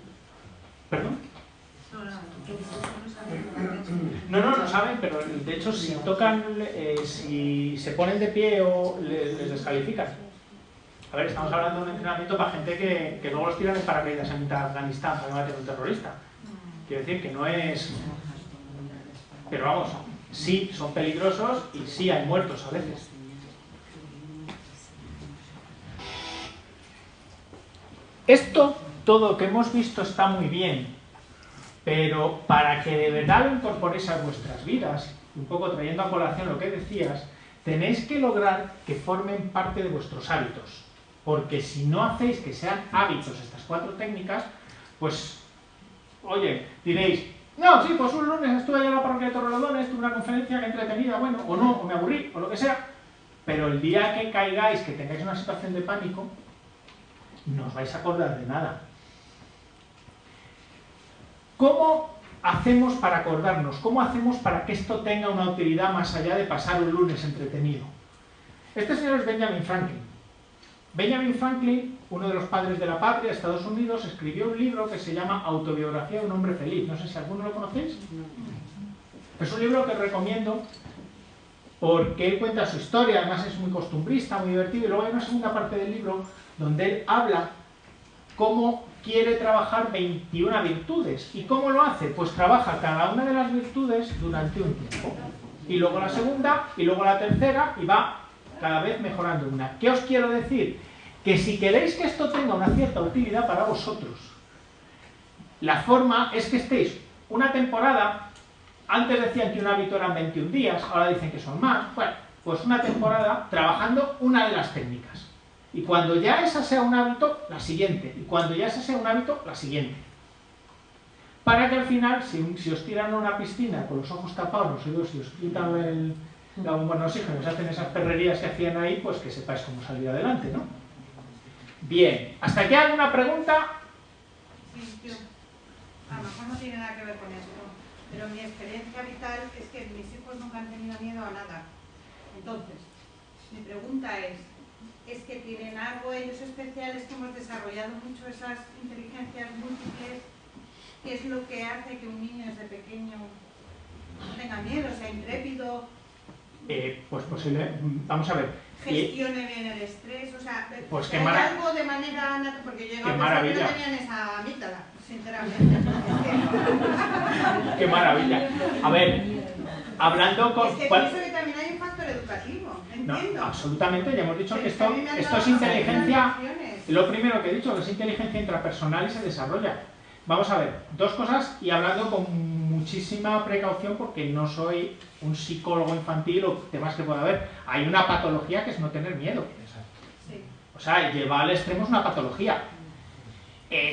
¿Perdón? No saben, pero de hecho si tocan, si se ponen de pie o les descalifican. A ver, estamos hablando de un entrenamiento para gente que luego los tiran en paracaídas en mitad de Afganistán para no matar a un terrorista. Quiero decir que no es... Pero vamos, sí son peligrosos y sí hay muertos a veces. Esto, todo lo que hemos visto está muy bien, pero para que de verdad lo incorporéis a vuestras vidas, un poco trayendo a colación lo que decías, tenéis que lograr que formen parte de vuestros hábitos. Porque si no hacéis que sean hábitos estas 4 técnicas, pues, oye, diréis, no, sí, pues un lunes estuve allá en la parroquia de Torrelodones, tuve una conferencia que entretenida, bueno, o no, o me aburrí, o lo que sea, pero el día que caigáis, que tengáis una situación de pánico, no os vais a acordar de nada. ¿Cómo hacemos para acordarnos? ¿Cómo hacemos para que esto tenga una utilidad más allá de pasar un lunes entretenido? Este señor es Benjamin Franklin. Benjamin Franklin, uno de los padres de la patria de Estados Unidos, escribió un libro que se llama Autobiografía de un hombre feliz. No sé si alguno lo conocéis. Es un libro que recomiendo porque él cuenta su historia, además es muy costumbrista, muy divertido, y luego hay una segunda parte del libro donde él habla cómo quiere trabajar 21 virtudes. ¿Y cómo lo hace? Pues trabaja cada una de las virtudes durante un tiempo. Y luego la segunda, y luego la tercera, y va cada vez mejorando una. ¿Qué os quiero decir? Que si queréis que esto tenga una cierta utilidad para vosotros, la forma es que estéis una temporada Antes decían que un hábito eran 21 días, ahora dicen que son más. Bueno, pues una temporada trabajando una de las técnicas. Y cuando ya esa sea un hábito, la siguiente. Y cuando ya esa sea un hábito, la siguiente. Para que al final, si os tiran a una piscina con los ojos tapados, los oídos, si os quitan la bomba de oxígeno, se hacen esas perrerías que hacían ahí, pues que sepáis cómo salir adelante, ¿no? Bien, ¿hasta aquí alguna pregunta? Sí, yo, a lo mejor no tiene nada que ver con esto, pero mi experiencia vital es que mis hijos nunca han tenido miedo a nada. Entonces, mi pregunta ¿es que tienen algo ellos especiales, que hemos desarrollado mucho esas inteligencias múltiples? ¿Qué es lo que hace que un niño desde pequeño no tenga miedo, sea intrépido? Pues posible, vamos a ver. Gestione bien el estrés, o sea, pues hay algo de manera natural, porque yo llegaba a pensar que no tenían esa amígdala, sinceramente. ¡Qué maravilla! A ver, hablando con... Es que pienso que también hay un factor educativo, entiendo. No, absolutamente, ya hemos dicho que esto es inteligencia... Lo primero que he dicho, que es inteligencia intrapersonal y se desarrolla. Vamos a ver, dos cosas, y hablando con muchísima precaución porque no soy un psicólogo infantil o temas que pueda haber. Hay una patología que es no tener miedo. Sí. O sea, llevar al extremo es una patología.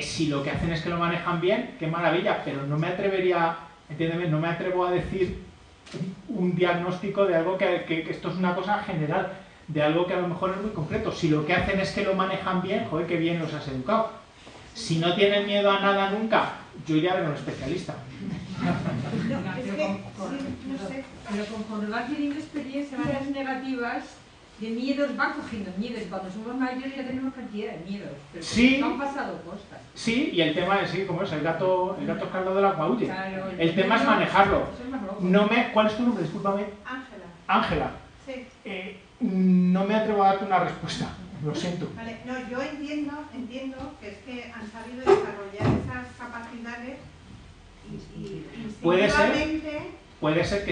Si lo que hacen es que lo manejan bien, qué maravilla, pero no me atrevería, entiéndeme, no me atrevo a decir un diagnóstico de algo que esto es una cosa general, de algo que a lo mejor es muy concreto. Si lo que hacen es que lo manejan bien, joder, qué bien los has educado. Si no tienen miedo a nada nunca, yo iría a ver a un especialista. Pero conforme va teniendo experiencias negativas, de miedos va cogiendo miedos. Cuando somos mayores ya tenemos cantidad de miedos. Pero sí, no han pasado cosas. Sí, y el tema es, sí, como es, el gato caldo de la huye. Claro, el tema es manejarlo. ¿Cuál es tu nombre? Discúlpame. Ángela. Ángela. Sí. No me atrevo a darte una respuesta. Lo siento. Vale, no, yo entiendo que es que han sabido desarrollar esas capacidades y instintivamente... Puede ser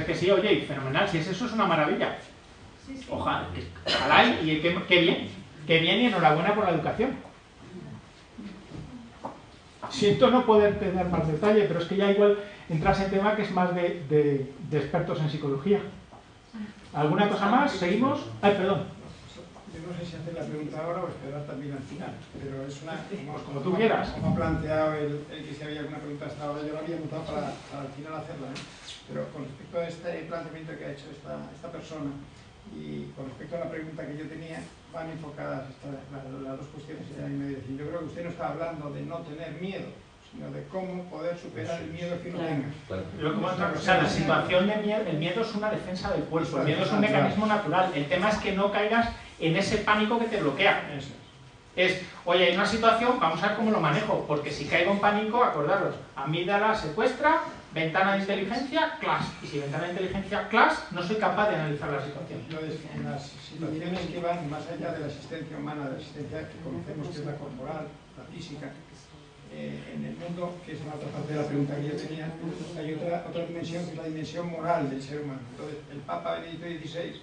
que sí, oye, y fenomenal, si es eso es una maravilla. Sí, sí. Ojalá, y qué bien y enhorabuena por la educación. Siento no poderte dar más detalle, pero es que ya igual entras en tema que es más de expertos en psicología. ¿Alguna cosa más? ¿Seguimos? Ay, perdón. Yo no sé si hacer la pregunta ahora o esperar también al final, pero es una... Como tú quieras. Como ha planteado el que si había alguna pregunta hasta ahora, yo la había notado para al final hacerla, ¿eh? Pero con respecto a este planteamiento que ha hecho esta persona y con respecto a la pregunta que yo tenía, van enfocadas las dos cuestiones y a mí me decir, yo creo que usted no está hablando de no tener miedo, sino de cómo poder superar el miedo que uno tenga. O sea, la situación de miedo, el miedo es una defensa del cuerpo, el miedo es un mecanismo natural. El tema es que no caigas en ese pánico que te bloquea. Eso Oye, en una situación, vamos a ver cómo lo manejo, porque si caigo en pánico, acordaros, amígdala secuestra, ventana de inteligencia, clash. Y si ventana de inteligencia, clash, no soy capaz de analizar la situación. Entonces, en las situaciones que van más allá de la asistencia humana, de la asistencia que conocemos que es la corporal, la física, en el mundo, que es la otra parte de la pregunta que yo tenía, hay otra dimensión que es la dimensión moral del ser humano. Entonces, el Papa Benedicto XVI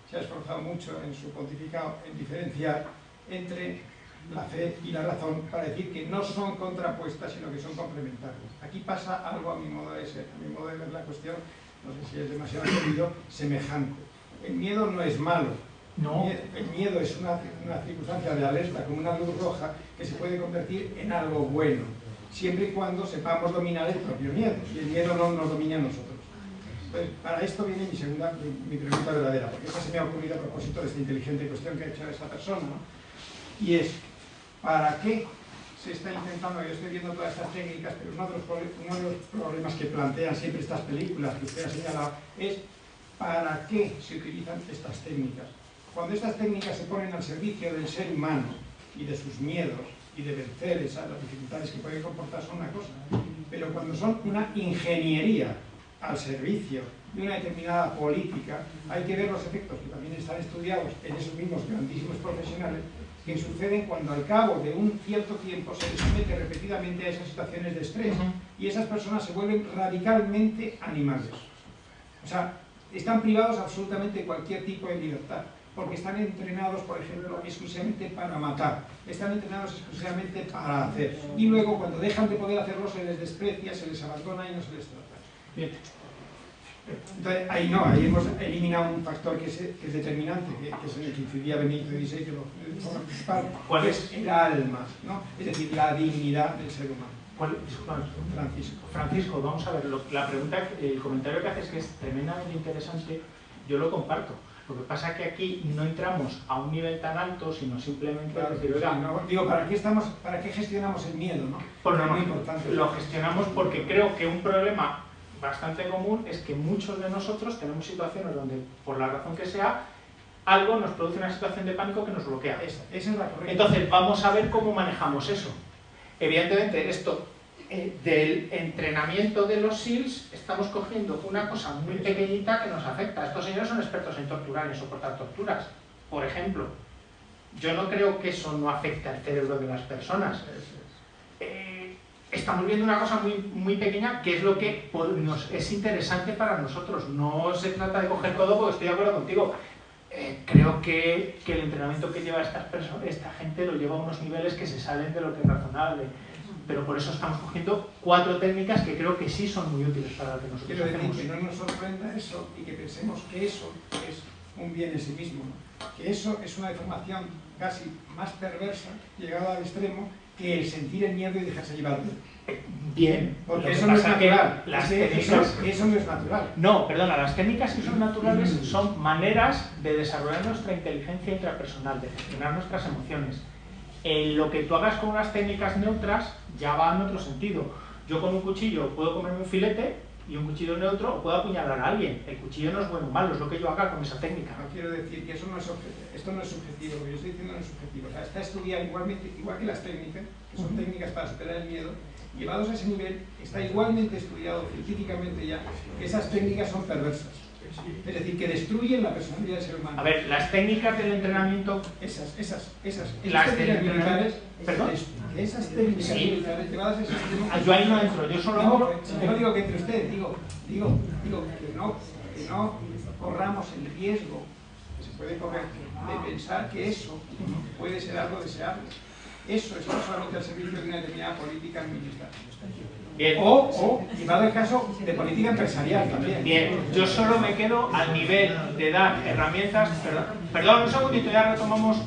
se ha esforzado mucho en su pontificado en diferenciar entre la fe y la razón para decir que no son contrapuestas, sino que son complementarias. Aquí pasa algo a mi modo de ser, a mi modo de ver la cuestión, no sé si es demasiado atrevido, semejante. El miedo no es malo. No. El miedo es una circunstancia de alerta, como una luz roja, que se puede convertir en algo bueno, siempre y cuando sepamos dominar el propio miedo, y el miedo no nos domina a nosotros. Pues para esto viene mi pregunta verdadera, porque esta se me ha ocurrido a propósito de esta inteligente cuestión que ha hecho esta persona, ¿no? Y es, ¿para qué se está intentando? Yo estoy viendo todas estas técnicas, pero uno de los problemas que plantean siempre estas películas que usted ha señalado es ¿para qué se utilizan estas técnicas? Cuando estas técnicas se ponen al servicio del ser humano y de sus miedos y de vencer esas las dificultades que pueden comportar son una cosa, pero cuando son una ingeniería al servicio de una determinada política, hay que ver los efectos que también están estudiados en esos mismos grandísimos profesionales que suceden cuando al cabo de un cierto tiempo se les somete repetidamente a esas situaciones de estrés y esas personas se vuelven radicalmente animales. O sea, están privados absolutamente de cualquier tipo de libertad, porque están entrenados, por ejemplo, exclusivamente para matar, están entrenados exclusivamente para hacer, y luego cuando dejan de poder hacerlo se les desprecia, se les abandona y no se les trata. Bien. Entonces, ahí no, ahí hemos eliminado un factor que es determinante, que es en el que incidía Benito XVI, que lo forma principal. ¿Cuál es? El alma, ¿no? Es decir, la dignidad del ser humano. Disculpa, Francisco. Francisco, vamos a ver, la pregunta, el comentario que haces, que es tremendamente interesante, yo lo comparto. Lo que pasa es que aquí no entramos a un nivel tan alto, sino simplemente Claro, decir, oiga, no, digo, ¿para qué gestionamos el miedo, no? pues Es no, muy importante. lo gestionamos porque creo que un problema bastante común es que muchos de nosotros tenemos situaciones donde, por la razón que sea, algo nos produce una situación de pánico que nos bloquea. Esa es la correcta. Entonces, vamos a ver cómo manejamos eso. Evidentemente, esto del entrenamiento de los SEALs, estamos cogiendo una cosa muy pequeñita que nos afecta. Estos señores son expertos en torturar y en soportar torturas. Por ejemplo, yo no creo que eso no afecte al cerebro de las personas. Estamos viendo una cosa muy pequeña que es lo que es interesante para nosotros. No se trata de coger todo porque estoy de acuerdo contigo. Creo que el entrenamiento que lleva esta gente lo lleva a unos niveles que se salen de lo que es razonable. Pero por eso estamos cogiendo 4 técnicas que creo que sí son muy útiles para lo que nosotros Quiero decir hacemos. que no nos sorprenda eso y que pensemos que eso es un bien en sí mismo, ¿no? Que eso es una deformación casi más perversa, llegada al extremo, que el sentir el miedo y dejarse llevar. Bien, porque eso no es natural. Eso no es natural. No, perdona, las técnicas que son naturales son maneras de desarrollar nuestra inteligencia intrapersonal, de gestionar nuestras emociones. Lo que tú hagas con unas técnicas neutras ya va en otro sentido. Yo con un cuchillo puedo comerme un filete y un cuchillo neutro o puedo apuñalar a alguien. El cuchillo no es bueno o malo, es lo que yo haga con esa técnica. No quiero decir que eso no es esto no es subjetivo, lo que yo estoy diciendo no es subjetivo. O sea, está estudiado igual que las técnicas, que son técnicas para superar el miedo, llevados a ese nivel, está igualmente estudiado científicamente ya que esas técnicas son perversas. Es decir, que destruyen la personalidad del ser humano. A ver, las técnicas del entrenamiento... Esas las técnicas militares... ¿Perdón? Esas técnicas militares llevadas a ese extremo... Yo ahí no entro, yo solo... No digo que entre ustedes, digo que no corramos el riesgo que se puede correr de pensar que eso puede ser algo deseable. Eso está solamente al servicio de una determinada política militar. Bien. O llevado el caso de política empresarial también. Bien, yo solo me quedo al nivel de dar herramientas, perdón, un segundito, ya retomamos.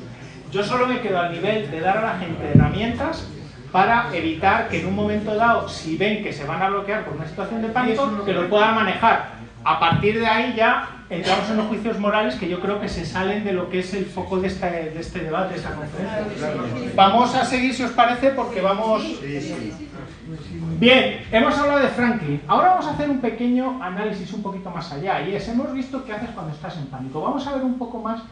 Yo solo me quedo al nivel de dar a la gente herramientas para evitar que en un momento dado, si ven que se van a bloquear por una situación de pánico, que lo puedan manejar. A partir de ahí ya entramos en los juicios morales que yo creo que se salen de lo que es el foco de este debate, de esta conferencia. Vamos a seguir, si os parece, porque vamos... Bien, hemos hablado de Franklin. Ahora vamos a hacer un pequeño análisis un poquito más allá. Y hemos visto qué haces cuando estás en pánico. Vamos a ver un poco más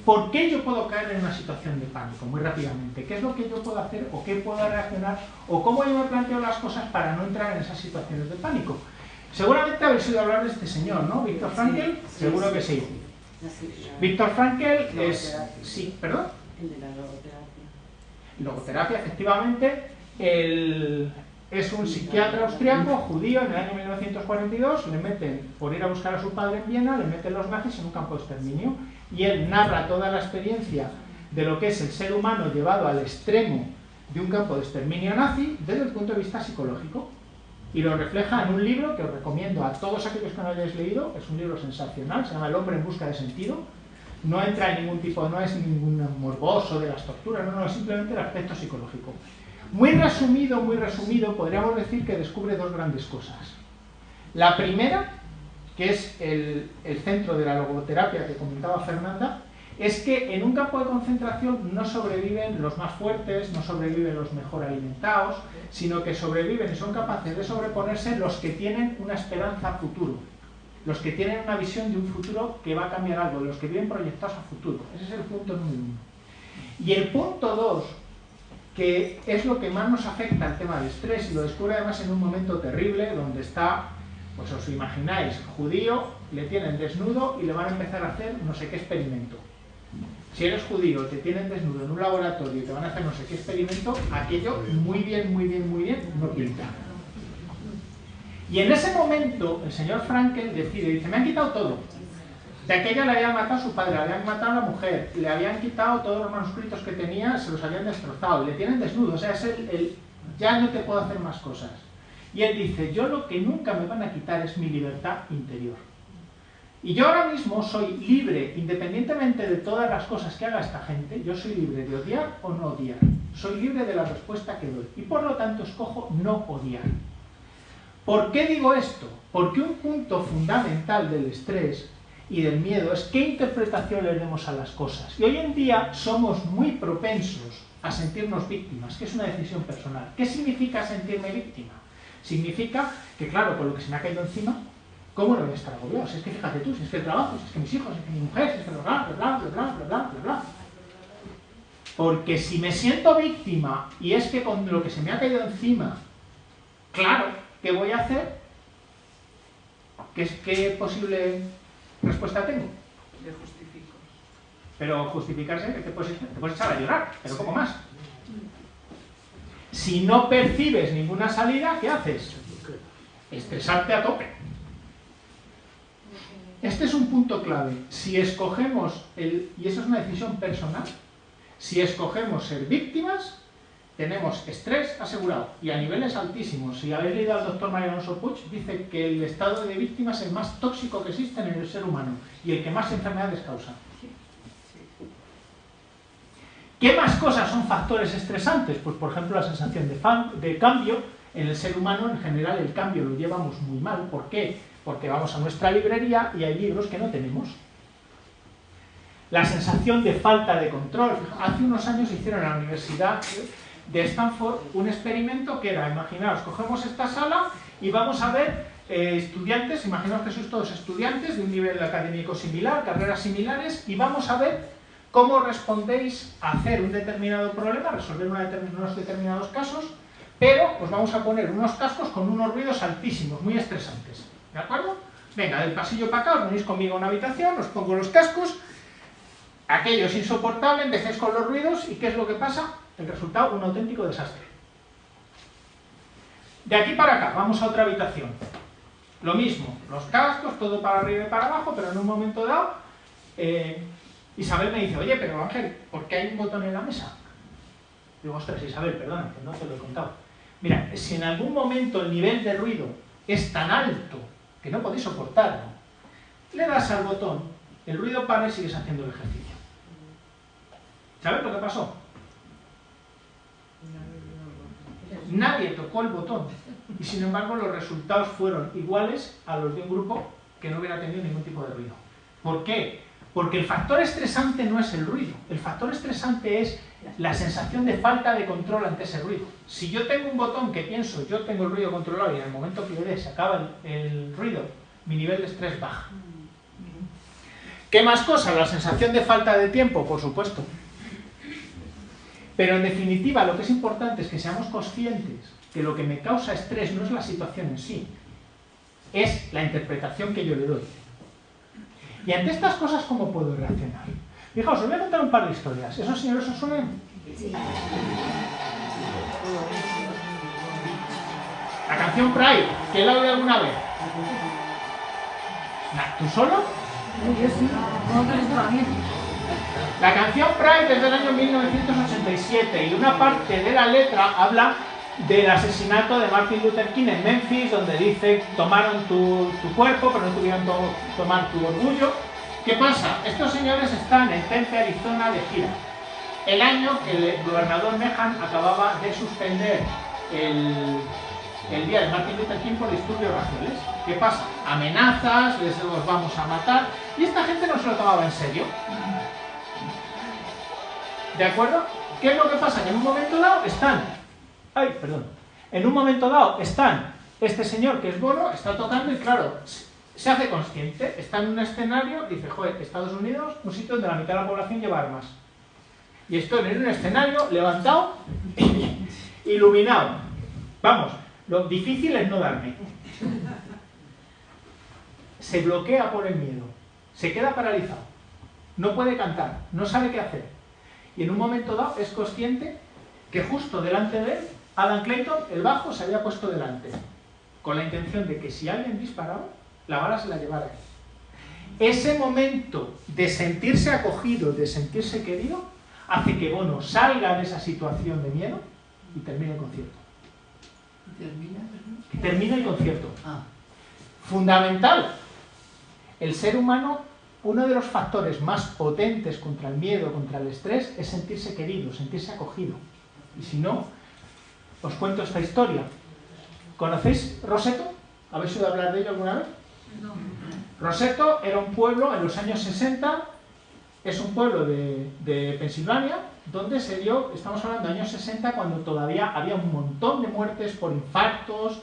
por qué yo puedo caer en una situación de pánico, muy rápidamente. ¿Qué es lo que yo puedo hacer o qué puedo reaccionar o cómo yo me planteo las cosas para no entrar en esas situaciones de pánico? Seguramente habéis oído hablar de este señor, ¿no? Víctor Frankl, seguro que sí. Víctor Frankl es... Sí, ¿perdón? El de la logoterapia. Logoterapia, efectivamente. Es un psiquiatra austriaco, judío, en el año 1942, le meten, por ir a buscar a su padre en Viena, le meten los nazis en un campo de exterminio y él narra toda la experiencia de lo que es el ser humano llevado al extremo de un campo de exterminio nazi desde el punto de vista psicológico. Y lo refleja en un libro que os recomiendo a todos aquellos que no hayáis leído. Es un libro sensacional, se llama El hombre en busca de sentido. No entra en ningún tipo, no es ningún morboso de las torturas, no, es simplemente el aspecto psicológico. Muy resumido, podríamos decir que descubre 2 grandes cosas. La primera, que es el centro de la logoterapia que comentaba Fernanda, es que en un campo de concentración no sobreviven los más fuertes, no sobreviven los mejor alimentados, sino que sobreviven y son capaces de sobreponerse los que tienen una esperanza a futuro, los que tienen una visión de un futuro que va a cambiar algo, los que viven proyectados a futuro. Ese es el punto número 1. Y el punto 2, que es lo que más nos afecta al tema del estrés, y lo descubre además en un momento terrible, donde está, pues os imagináis, judío, le tienen desnudo y le van a empezar a hacer no sé qué experimento. Si eres judío, te tienen desnudo en un laboratorio y te van a hacer no sé qué experimento, aquello muy bien, no pinta. Y en ese momento, el señor Frankl dice, me han quitado todo. De aquella le habían matado a su padre, le habían matado a la mujer, le habían quitado todos los manuscritos que tenía, se los habían destrozado, le tienen desnudo, o sea, ya no te puedo hacer más cosas. Y él dice, yo lo que nunca me van a quitar es mi libertad interior. Y yo ahora mismo soy libre, independientemente de todas las cosas que haga esta gente, yo soy libre de odiar o no odiar. Soy libre de la respuesta que doy. Y por lo tanto escojo no odiar. ¿Por qué digo esto? Porque un punto fundamental del estrés y del miedo es qué interpretación le demos a las cosas. Y hoy en día somos muy propensos a sentirnos víctimas, que es una decisión personal. ¿Qué significa sentirme víctima? Significa que, claro, con lo que se me ha caído encima, ¿cómo no voy a estar agobiado? Si es que fíjate tú, si es que el trabajo, si es que mis hijos, si es que mi mujer, si es que bla, bla, bla, bla, bla, bla, bla, bla. Porque si me siento víctima y es que con lo que se me ha caído encima, claro, ¿qué voy a hacer? ¿Qué posible respuesta tengo? Le justifico. Pero justificarse, te puedes echar a llorar, pero poco más. Si no percibes ninguna salida, ¿qué haces? Estresarte a tope. Este es un punto clave. Si escogemos, y eso es una decisión personal, si escogemos ser víctimas, tenemos estrés asegurado y a niveles altísimos. Si habéis leído al doctor María Alonso Puig, dice que el estado de víctima es el más tóxico que existe en el ser humano y el que más enfermedades causa. ¿Qué más cosas son factores estresantes? Pues por ejemplo la sensación de cambio. En el ser humano en general el cambio lo llevamos muy mal. ¿Por qué? Porque vamos a nuestra librería y hay libros que no tenemos. La sensación de falta de control. Hace unos años hicieron en la Universidad de Stanford un experimento que era, imaginaos, cogemos esta sala y vamos a ver estudiantes, imaginaos que sois todos estudiantes de un nivel académico similar, carreras similares, y vamos a ver cómo respondéis a hacer un determinado problema, resolver unos determinados casos, pero os vamos a poner unos cascos con unos ruidos altísimos, muy estresantes. ¿De acuerdo? Venga, del pasillo para acá, os venís conmigo a una habitación, os pongo los cascos, aquello es insoportable, empecéis con los ruidos, ¿y qué es lo que pasa? El resultado, un auténtico desastre. De aquí para acá, vamos a otra habitación. Lo mismo, los cascos, todo para arriba y para abajo, pero en un momento dado, Isabel me dice, oye, pero Ángel, ¿por qué hay un botón en la mesa? Digo, ostras, Isabel, perdona, que no te lo he contado. Mira, si en algún momento el nivel de ruido es tan alto que no podéis soportarlo, le das al botón, el ruido para y sigues haciendo el ejercicio. ¿Sabes lo que pasó? Nadie tocó el botón y sin embargo los resultados fueron iguales a los de un grupo que no hubiera tenido ningún tipo de ruido. ¿Por qué? Porque el factor estresante no es el ruido, el factor estresante es la sensación de falta de control ante ese ruido. Si yo tengo un botón que pienso, yo tengo el ruido controlado y en el momento que le dé se acaba el ruido, mi nivel de estrés baja. ¿Qué más cosas? La sensación de falta de tiempo, por supuesto. Pero en definitiva lo que es importante es que seamos conscientes que lo que me causa estrés no es la situación en sí, es la interpretación que yo le doy. Y ante estas cosas, ¿cómo puedo reaccionar? Fijaos, os voy a contar un par de historias. ¿Esos señores os suenan? Sí. La canción Pride, ¿quién la ha oído alguna vez? ¿Tú solo? Yo sí, la canción Pride es del año 1987 y una parte de la letra habla del asesinato de Martin Luther King en Memphis, donde dice, tomaron tu cuerpo, pero no tuvieron tomar tu orgullo. ¿Qué pasa? Estos señores están en Tempe, Arizona, de gira. El año que el gobernador Meehan acababa de suspender el día de Martin Luther King por disturbios raciales. ¿Qué pasa? Amenazas, los vamos a matar, y esta gente no se lo tomaba en serio. ¿De acuerdo? ¿Qué es lo que pasa? Que en un momento dado están, este señor que es Bono, está tocando y claro, se hace consciente, está en un escenario y dice, joder, Estados Unidos, un sitio donde la mitad de la población lleva armas. Y estoy en un escenario levantado, iluminado. Vamos, lo difícil es no darme. Se bloquea por el miedo, se queda paralizado, no puede cantar, no sabe qué hacer. Y en un momento dado es consciente que justo delante de él, Adam Clayton, el bajo, se había puesto delante, con la intención de que si alguien disparaba, la bala se la llevara a él. Ese momento de sentirse acogido, de sentirse querido, hace que Bono salga de esa situación de miedo y termine el concierto. Termina el concierto. Fundamental. El ser humano, uno de los factores más potentes contra el miedo, contra el estrés, es sentirse querido, sentirse acogido. Y si no, os cuento esta historia. ¿Conocéis Roseto? ¿Habéis oído hablar de ello alguna vez? No. Roseto era un pueblo en los años 60, es un pueblo de Pensilvania, donde se dio, estamos hablando de años 60, cuando todavía había un montón de muertes por infartos,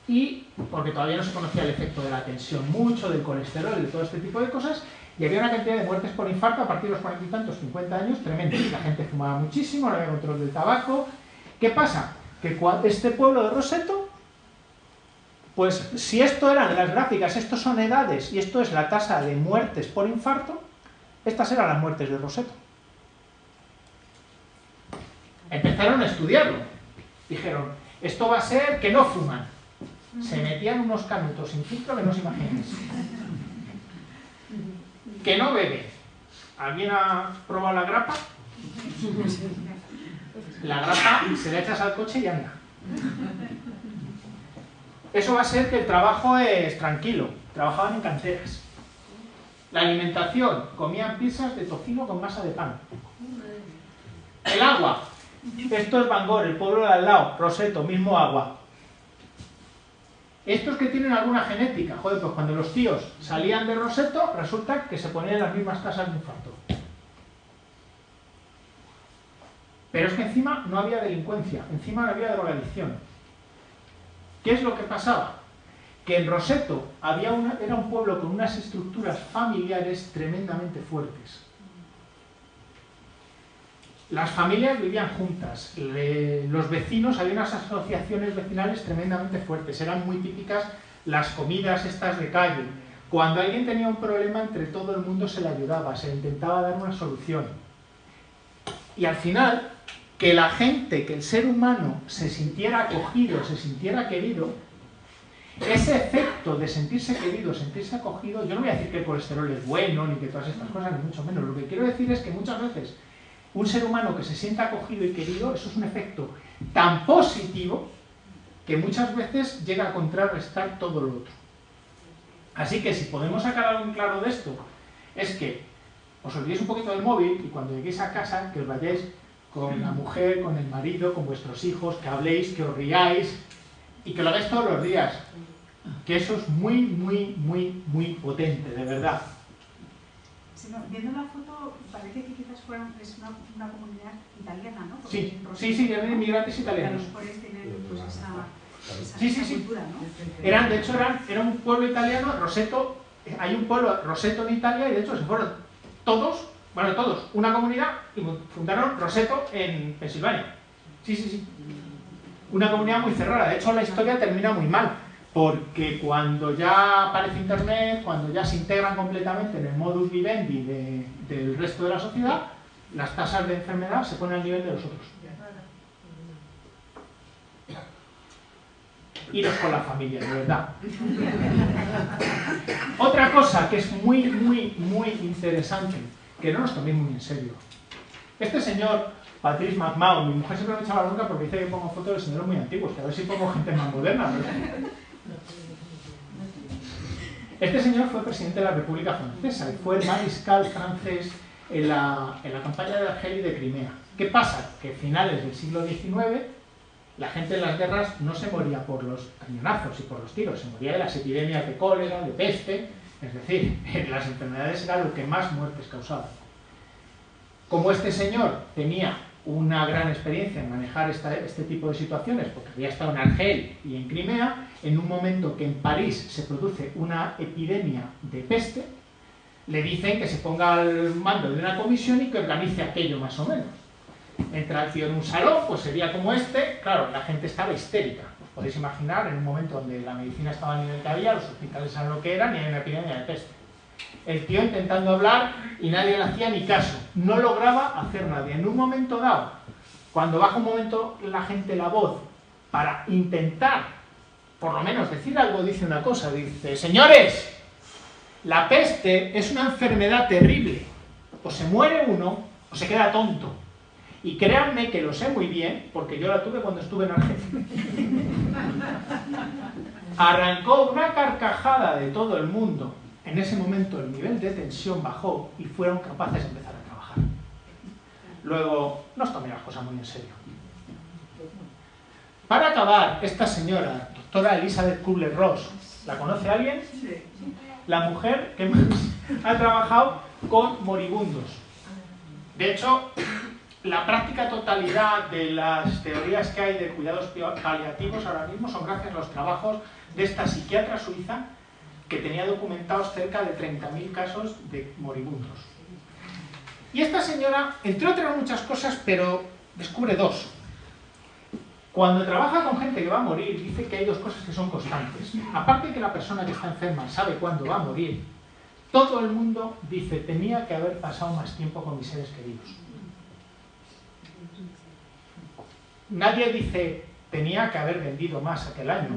y porque todavía no se conocía el efecto de la tensión mucho, del colesterol, de todo este tipo de cosas, y había una cantidad de muertes por infarto a partir de los 40 y tantos, 50 años, tremendo. La gente fumaba muchísimo, no había control del tabaco. ¿Qué pasa? Que este pueblo de Roseto, pues si esto eran las gráficas, estos son edades, y esto es la tasa de muertes por infarto, estas eran las muertes de Roseto. Empezaron a estudiarlo. Dijeron, esto va a ser que no fuman. Se metían unos canutos sin filtro que no os imagináis. Que no bebe. ¿Alguien ha probado la grapa? La grapa se la echas al coche y anda. Eso va a ser que el trabajo es tranquilo. Trabajaban en canteras. La alimentación, comían pizzas de tocino con masa de pan. El agua. Esto es Bangor, el pueblo de al lado. Roseto, mismo agua. Estos que tienen alguna genética, joder, pues cuando los tíos salían de Roseto, resulta que se ponían las mismas tasas de infarto. Pero es que encima no había delincuencia, encima no había drogadicción. ¿Qué es lo que pasaba? Que en Roseto era un pueblo con unas estructuras familiares tremendamente fuertes. Las familias vivían juntas, los vecinos, había unas asociaciones vecinales tremendamente fuertes, eran muy típicas las comidas estas de calle. Cuando alguien tenía un problema, entre todo el mundo se le ayudaba, se le intentaba dar una solución. Y al final, que la gente, que el ser humano se sintiera acogido, se sintiera querido, ese efecto de sentirse querido, sentirse acogido, yo no voy a decir que el colesterol es bueno, ni que todas estas cosas, ni mucho menos. Lo que quiero decir es que muchas veces un ser humano que se sienta acogido y querido, eso es un efecto tan positivo que muchas veces llega a contrarrestar todo lo otro. Así que si podemos sacar algo en claro de esto, es que os olvidéis un poquito del móvil y cuando lleguéis a casa, que os vayáis con la mujer, con el marido, con vuestros hijos, que habléis, que os riáis y que lo hagáis todos los días. Que eso es muy, muy, muy, muy potente, de verdad. Sí, no, viendo la foto, parece que quizás es una comunidad italiana, ¿no? Porque sí, eran inmigrantes italianos. Los cuales tienen pues, esa Sí. cultura, ¿no? De hecho, era un pueblo italiano, Roseto, hay un pueblo Roseto en Italia y de hecho se fueron todos, una comunidad y fundaron Roseto en Pensilvania. Sí. Una comunidad muy cerrada. De hecho, la historia termina muy mal. Porque cuando ya aparece Internet, cuando ya se integran completamente en el modus vivendi del resto de la sociedad, las tasas de enfermedad se ponen al nivel de los otros. Iros con la familia, de verdad. Otra cosa que es muy, muy, muy interesante, que no nos toméis muy en serio. Este señor, Patrice McMahon, mi mujer siempre me echa la bronca porque dice que pongo fotos de señores muy antiguos, que a ver si pongo gente más moderna. Este señor fue presidente de la República Francesa y fue el mariscal francés en la campaña de Argelia y de Crimea. ¿Qué pasa? Que a finales del siglo XIX la gente en las guerras no se moría por los cañonazos y por los tiros, se moría de las epidemias de cólera, de peste, es decir, las enfermedades era lo que más muertes causaba. Como este señor tenía una gran experiencia en manejar este tipo de situaciones, porque había estado en Argel y en Crimea, en un momento que en París se produce una epidemia de peste, le dicen que se ponga al mando de una comisión y que organice aquello más o menos. Entra el tío en un salón, pues sería como este, claro, la gente estaba histérica. Os podéis imaginar, en un momento donde la medicina estaba al nivel que había, los hospitales saben lo que eran y hay una epidemia de peste. El tío intentando hablar y nadie le hacía ni caso, no lograba hacer nadie. En un momento dado, cuando baja un momento la gente la voz para intentar, por lo menos decir algo, dice una cosa, dice: señores, la peste es una enfermedad terrible, o se muere uno o se queda tonto. Y créanme que lo sé muy bien, porque yo la tuve cuando estuve en Argentina. Arrancó una carcajada de todo el mundo. En ese momento el nivel de tensión bajó y fueron capaces de empezar a trabajar. Luego, no os tomé las cosas muy en serio. Para acabar, esta señora, doctora Elizabeth Kubler-Ross, ¿la conoce alguien? Sí. La mujer que más ha trabajado con moribundos. De hecho, la práctica totalidad de las teorías que hay de cuidados paliativos ahora mismo son gracias a los trabajos de esta psiquiatra suiza que tenía documentados cerca de 30.000 casos de moribundos. Y esta señora, entre otras muchas cosas, pero descubre dos. Cuando trabaja con gente que va a morir, dice que hay dos cosas que son constantes. Aparte de que la persona que está enferma sabe cuándo va a morir, todo el mundo dice, tenía que haber pasado más tiempo con mis seres queridos. Nadie dice, tenía que haber vendido más aquel año,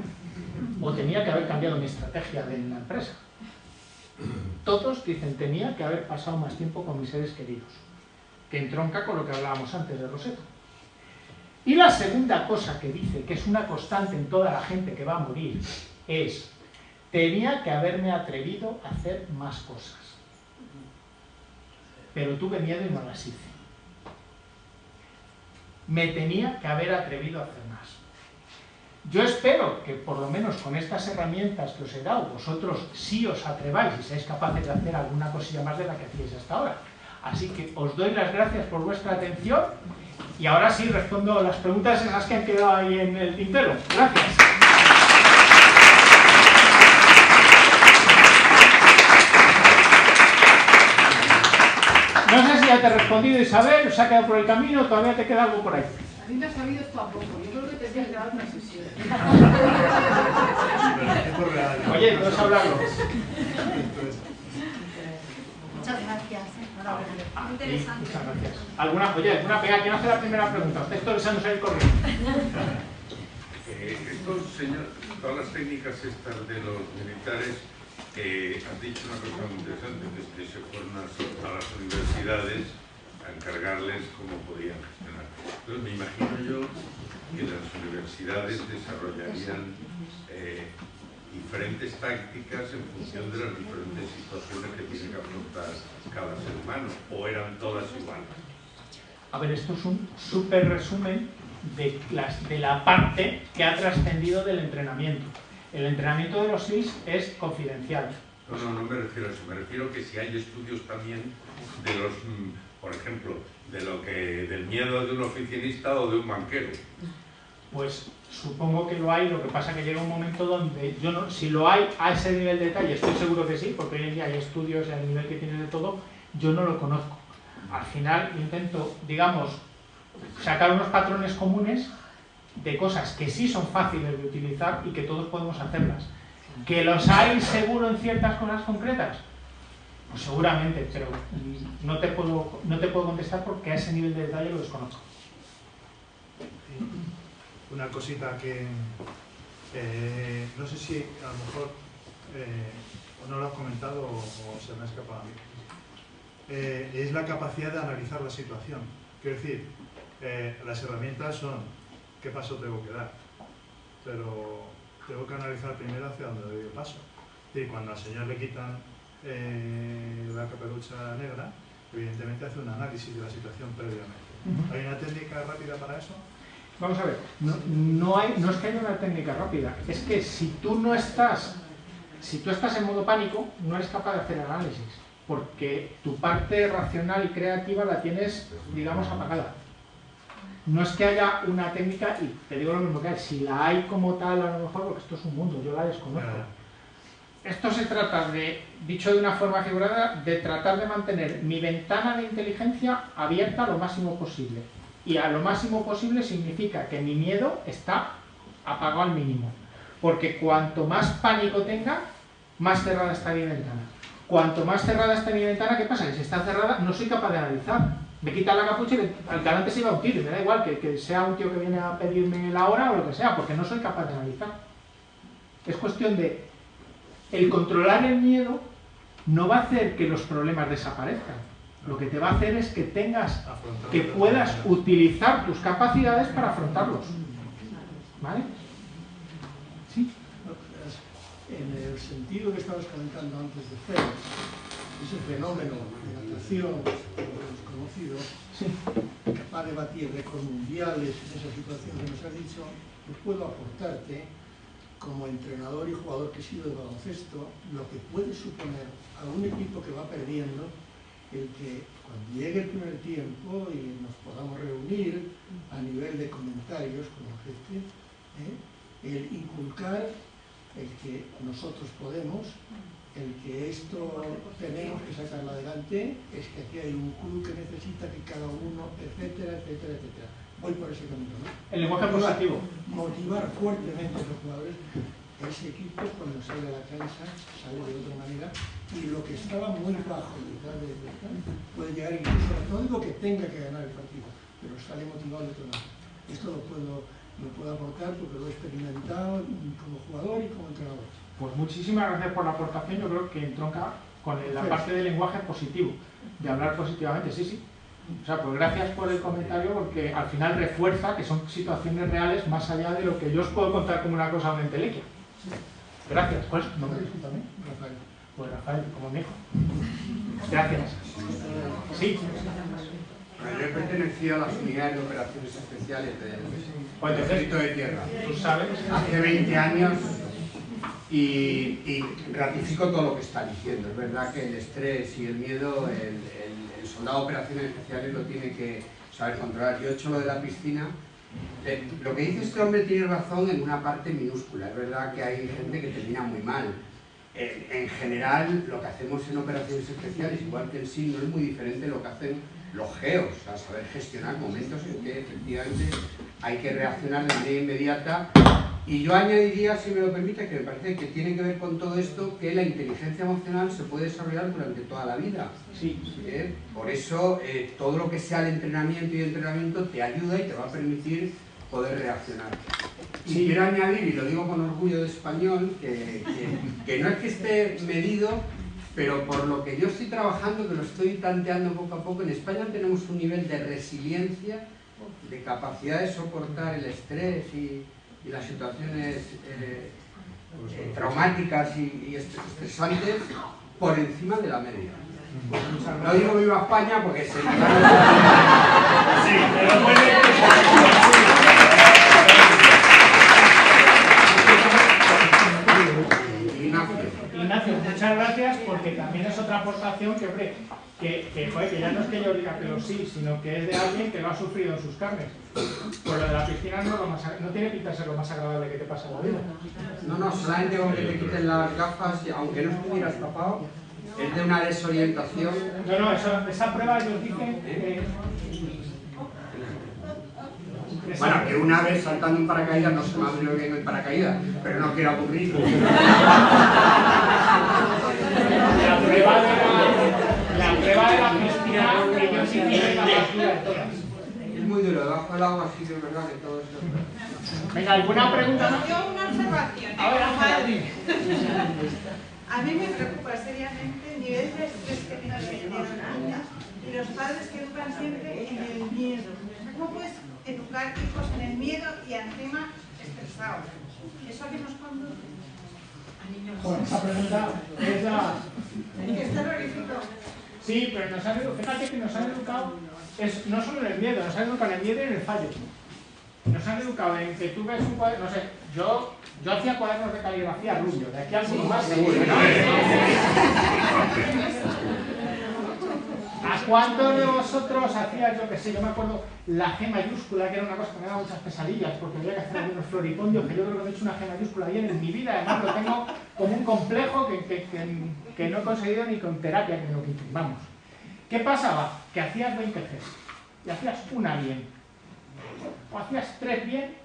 o tenía que haber cambiado mi estrategia de la empresa. Todos dicen, tenía que haber pasado más tiempo con mis seres queridos, que entronca con lo que hablábamos antes de Roseto. Y la segunda cosa que dice, que es una constante en toda la gente que va a morir, es, tenía que haberme atrevido a hacer más cosas. Pero tuve miedo y no las hice. Me tenía que haber atrevido a hacer más. Yo espero que por lo menos con estas herramientas que os he dado, vosotros sí os atreváis y seáis capaces de hacer alguna cosilla más de la que hacíais hasta ahora. Así que os doy las gracias por vuestra atención y ahora sí respondo a las preguntas esas que han quedado ahí en el tintero. Gracias. No sé si ya te he respondido, Isabel, ¿os ha quedado por el camino o todavía te queda algo por ahí? A mí me ha sabido esto a poco, yo creo que tendrías que dar una sesión. Oye, puedes hablarlo. Muchas gracias. Interesante. Muchas gracias. ¿Alguna pega? ¿Quién hace la primera pregunta? Usted está deseándose ir corriendo. Todas las técnicas estas de los militares, has dicho una cosa muy interesante, que es que se fueron a las universidades a encargarles cómo podían gestionar. Entonces me imagino yo que las universidades desarrollarían diferentes tácticas en función de las diferentes situaciones que tiene que afrontar cada ser humano, o eran todas iguales. A ver, esto es un súper resumen de la parte que ha trascendido del entrenamiento. El entrenamiento de los SEALs es confidencial. No me refiero a eso, me refiero que si hay estudios también de los, por ejemplo, del miedo de un oficinista o de un banquero. Pues supongo que lo hay, lo que pasa que llega un momento donde yo no, si lo hay a ese nivel de detalle, estoy seguro que sí, porque hoy en día hay estudios al nivel que tiene de todo, yo no lo conozco. Al final intento, digamos, sacar unos patrones comunes de cosas que sí son fáciles de utilizar y que todos podemos hacerlas. ¿Que los hay seguro en ciertas cosas concretas? Pues seguramente, pero no te puedo contestar porque a ese nivel de detalle lo desconozco. Una cosita que no sé si a lo mejor no lo has comentado o se me ha escapado a mí. Es la capacidad de analizar la situación. Quiero decir, las herramientas son qué paso tengo que dar, pero tengo que analizar primero hacia dónde doy el paso. Y cuando al señor le quitan la caperucha negra, evidentemente hace un análisis de la situación previamente. ¿Hay una técnica rápida para eso? Vamos a ver, no es que haya una técnica rápida, es que si tú estás en modo pánico, no eres capaz de hacer análisis, porque tu parte racional y creativa la tienes, digamos, apagada. No es que haya una técnica, y te digo lo mismo que hay, si la hay como tal, a lo mejor, porque esto es un mundo, yo la desconozco. Esto se trata de, dicho de una forma figurada, de tratar de mantener mi ventana de inteligencia abierta lo máximo posible. Y a lo máximo posible significa que mi miedo está apagado al mínimo. Porque cuanto más pánico tenga, más cerrada está mi ventana. Cuanto más cerrada está mi ventana, ¿qué pasa? Que si está cerrada, no soy capaz de analizar. Me quita la capucha y al galante se iba un tiro. Y me da igual que sea un tío que viene a pedirme la hora o lo que sea, porque no soy capaz de analizar. Es cuestión de... El controlar el miedo no va a hacer que los problemas desaparezcan. Lo que te va a hacer es que puedas utilizar tus capacidades para afrontarlos. ¿Vale? Sí. En el sentido que estabas comentando antes de FED, ese fenómeno de natación, como hemos conocido, sí, capaz de batir récords mundiales en esa situación que nos has dicho, yo puedo aportarte, como entrenador y jugador que he sido de baloncesto, lo que puede suponer a un equipo que va perdiendo el que cuando llegue el primer tiempo y nos podamos reunir a nivel de comentarios como jefe, el inculcar el que nosotros podemos, el que esto tenemos que sacarlo adelante, es que aquí hay un club que necesita que cada uno, etcétera, etcétera, etcétera. Voy por ese camino, ¿no? El lenguaje positivo. Motivar fuertemente a los jugadores. Ese equipo, cuando sale a la cancha, sale de otra manera, y lo que estaba muy bajo puede llegar incluso a todo lo que tenga que ganar el partido, pero sale motivado de otra manera. Esto lo puedo aportar porque lo he experimentado como jugador y como entrenador. Pues muchísimas gracias por la aportación. Yo creo que entronca con la parte del lenguaje positivo, de hablar positivamente, sí. O sea, pues gracias por el comentario, porque al final refuerza que son situaciones reales más allá de lo que yo os puedo contar como una cosa o una entelequia. Gracias. ¿Cuál es tu nombre? Discúlpame. Rafael. Pues Rafael, como me dijo. Gracias. Sí. Yo pertenecía a las unidades de operaciones especiales del Ejército de Tierra. ¿Tú sabes? Hace 20 años y ratifico todo lo que está diciendo. Es verdad que el estrés y el miedo, el soldado de operaciones especiales lo tiene que saber controlar. Yo he hecho lo de la piscina. Lo que dice este hombre tiene razón en una parte minúscula. Es verdad que hay gente que termina muy mal. En general, lo que hacemos en operaciones especiales, igual que en sí, no es muy diferente de lo que hacen los geos, a saber gestionar momentos en que efectivamente hay que reaccionar de manera inmediata. Y yo añadiría, si me lo permite, que me parece que tiene que ver con todo esto, que la inteligencia emocional se puede desarrollar durante toda la vida. Sí. Por eso, todo lo que sea el entrenamiento y entrenamiento te ayuda y te va a permitir poder reaccionar. Y sí, quiero añadir, y lo digo con orgullo de español, que no es que esté medido, pero por lo que yo estoy trabajando, que lo estoy tanteando poco a poco, en España tenemos un nivel de resiliencia, de capacidad de soportar el estrés y las situaciones traumáticas y estresantes por encima de la media. No digo viva España porque se... Sí, pero Ignacio, muchas gracias, porque también es otra aportación que, hombre, que ya no es que yo diga que lo sí, sino que es de alguien que lo ha sufrido en sus carnes. Pues lo de la piscina no tiene pinta de ser lo más agradable que te pasa en la vida. No, solamente con que te quiten las gafas, aunque no estuvieras tapado, es de una desorientación. No, esa prueba ellos dicen que... Bueno, que una vez saltando en paracaídas no se me abrió bien el paracaídas, pero no quiero aburrir. La prueba de la piscina, ellos sí tienen la más dura de todas. Es muy duro, debajo del agua sí que es verdad que todo eso. Venga, ¿alguna pregunta? Yo una observación. A ver, a mí me preocupa seriamente el nivel de estrés que tienen los niños y los padres que educan siempre en el miedo. ¿Cómo puedes educar hijos en el miedo y encima estresados? ¿Eso a qué nos conduce? A niños. Bueno, esa pregunta es la... Que está terrorífico. Sí, pero fíjate que nos han educado, no solo en el miedo, nos han educado en el miedo y en el fallo. Nos han educado en que tú ves un cuaderno, no sé, yo hacía cuadernos de caligrafía rubio, de aquí a alguno más seguro, ¿no? ¿A cuántos de vosotros hacías, yo qué sé, yo me acuerdo, la G mayúscula, que era una cosa que me daba muchas pesadillas, porque había que hacer algunos floripondios, que yo creo que no he hecho una G mayúscula ayer en mi vida, además lo tengo como un complejo que no he conseguido ni con terapia que me lo quiten. Vamos. ¿Qué pasaba? Que hacías 20 Gs, y hacías una bien, o hacías 3 bien,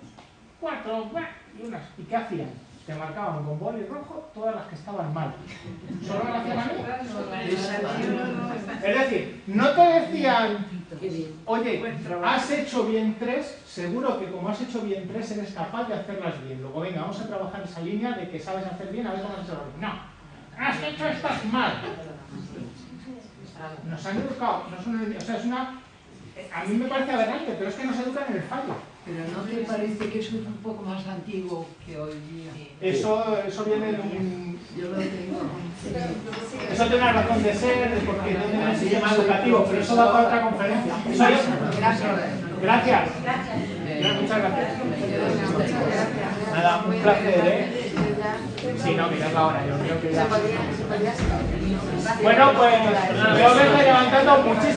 4, y unas. ¿Y qué hacían? Te marcaban con boli rojo todas las que estaban mal. ¿Solo me lo hacían a mí? Es decir, no te decían, oye, has hecho bien 3, seguro que como has hecho bien 3 eres capaz de hacerlas bien. Luego venga, vamos a trabajar esa línea de que sabes hacer bien, a ver cómo has hecho bien. No, has hecho estas mal. Nos han educado, no son, o sea, es una... A mí me parece aberrante, pero es que nos educan en el fallo. Pero ¿no te parece que eso es un poco más antiguo que hoy día? Eso viene de un... Yo lo tengo. Eso tiene una razón de ser, porque no tiene el sistema educativo, pero eso da para otra conferencia. Gracias. Muchas gracias. Nada, un placer, ¿eh? Sí, no, mirad la hora, yo creo que ya... Bueno, pues yo me estoy levantando muchísimo.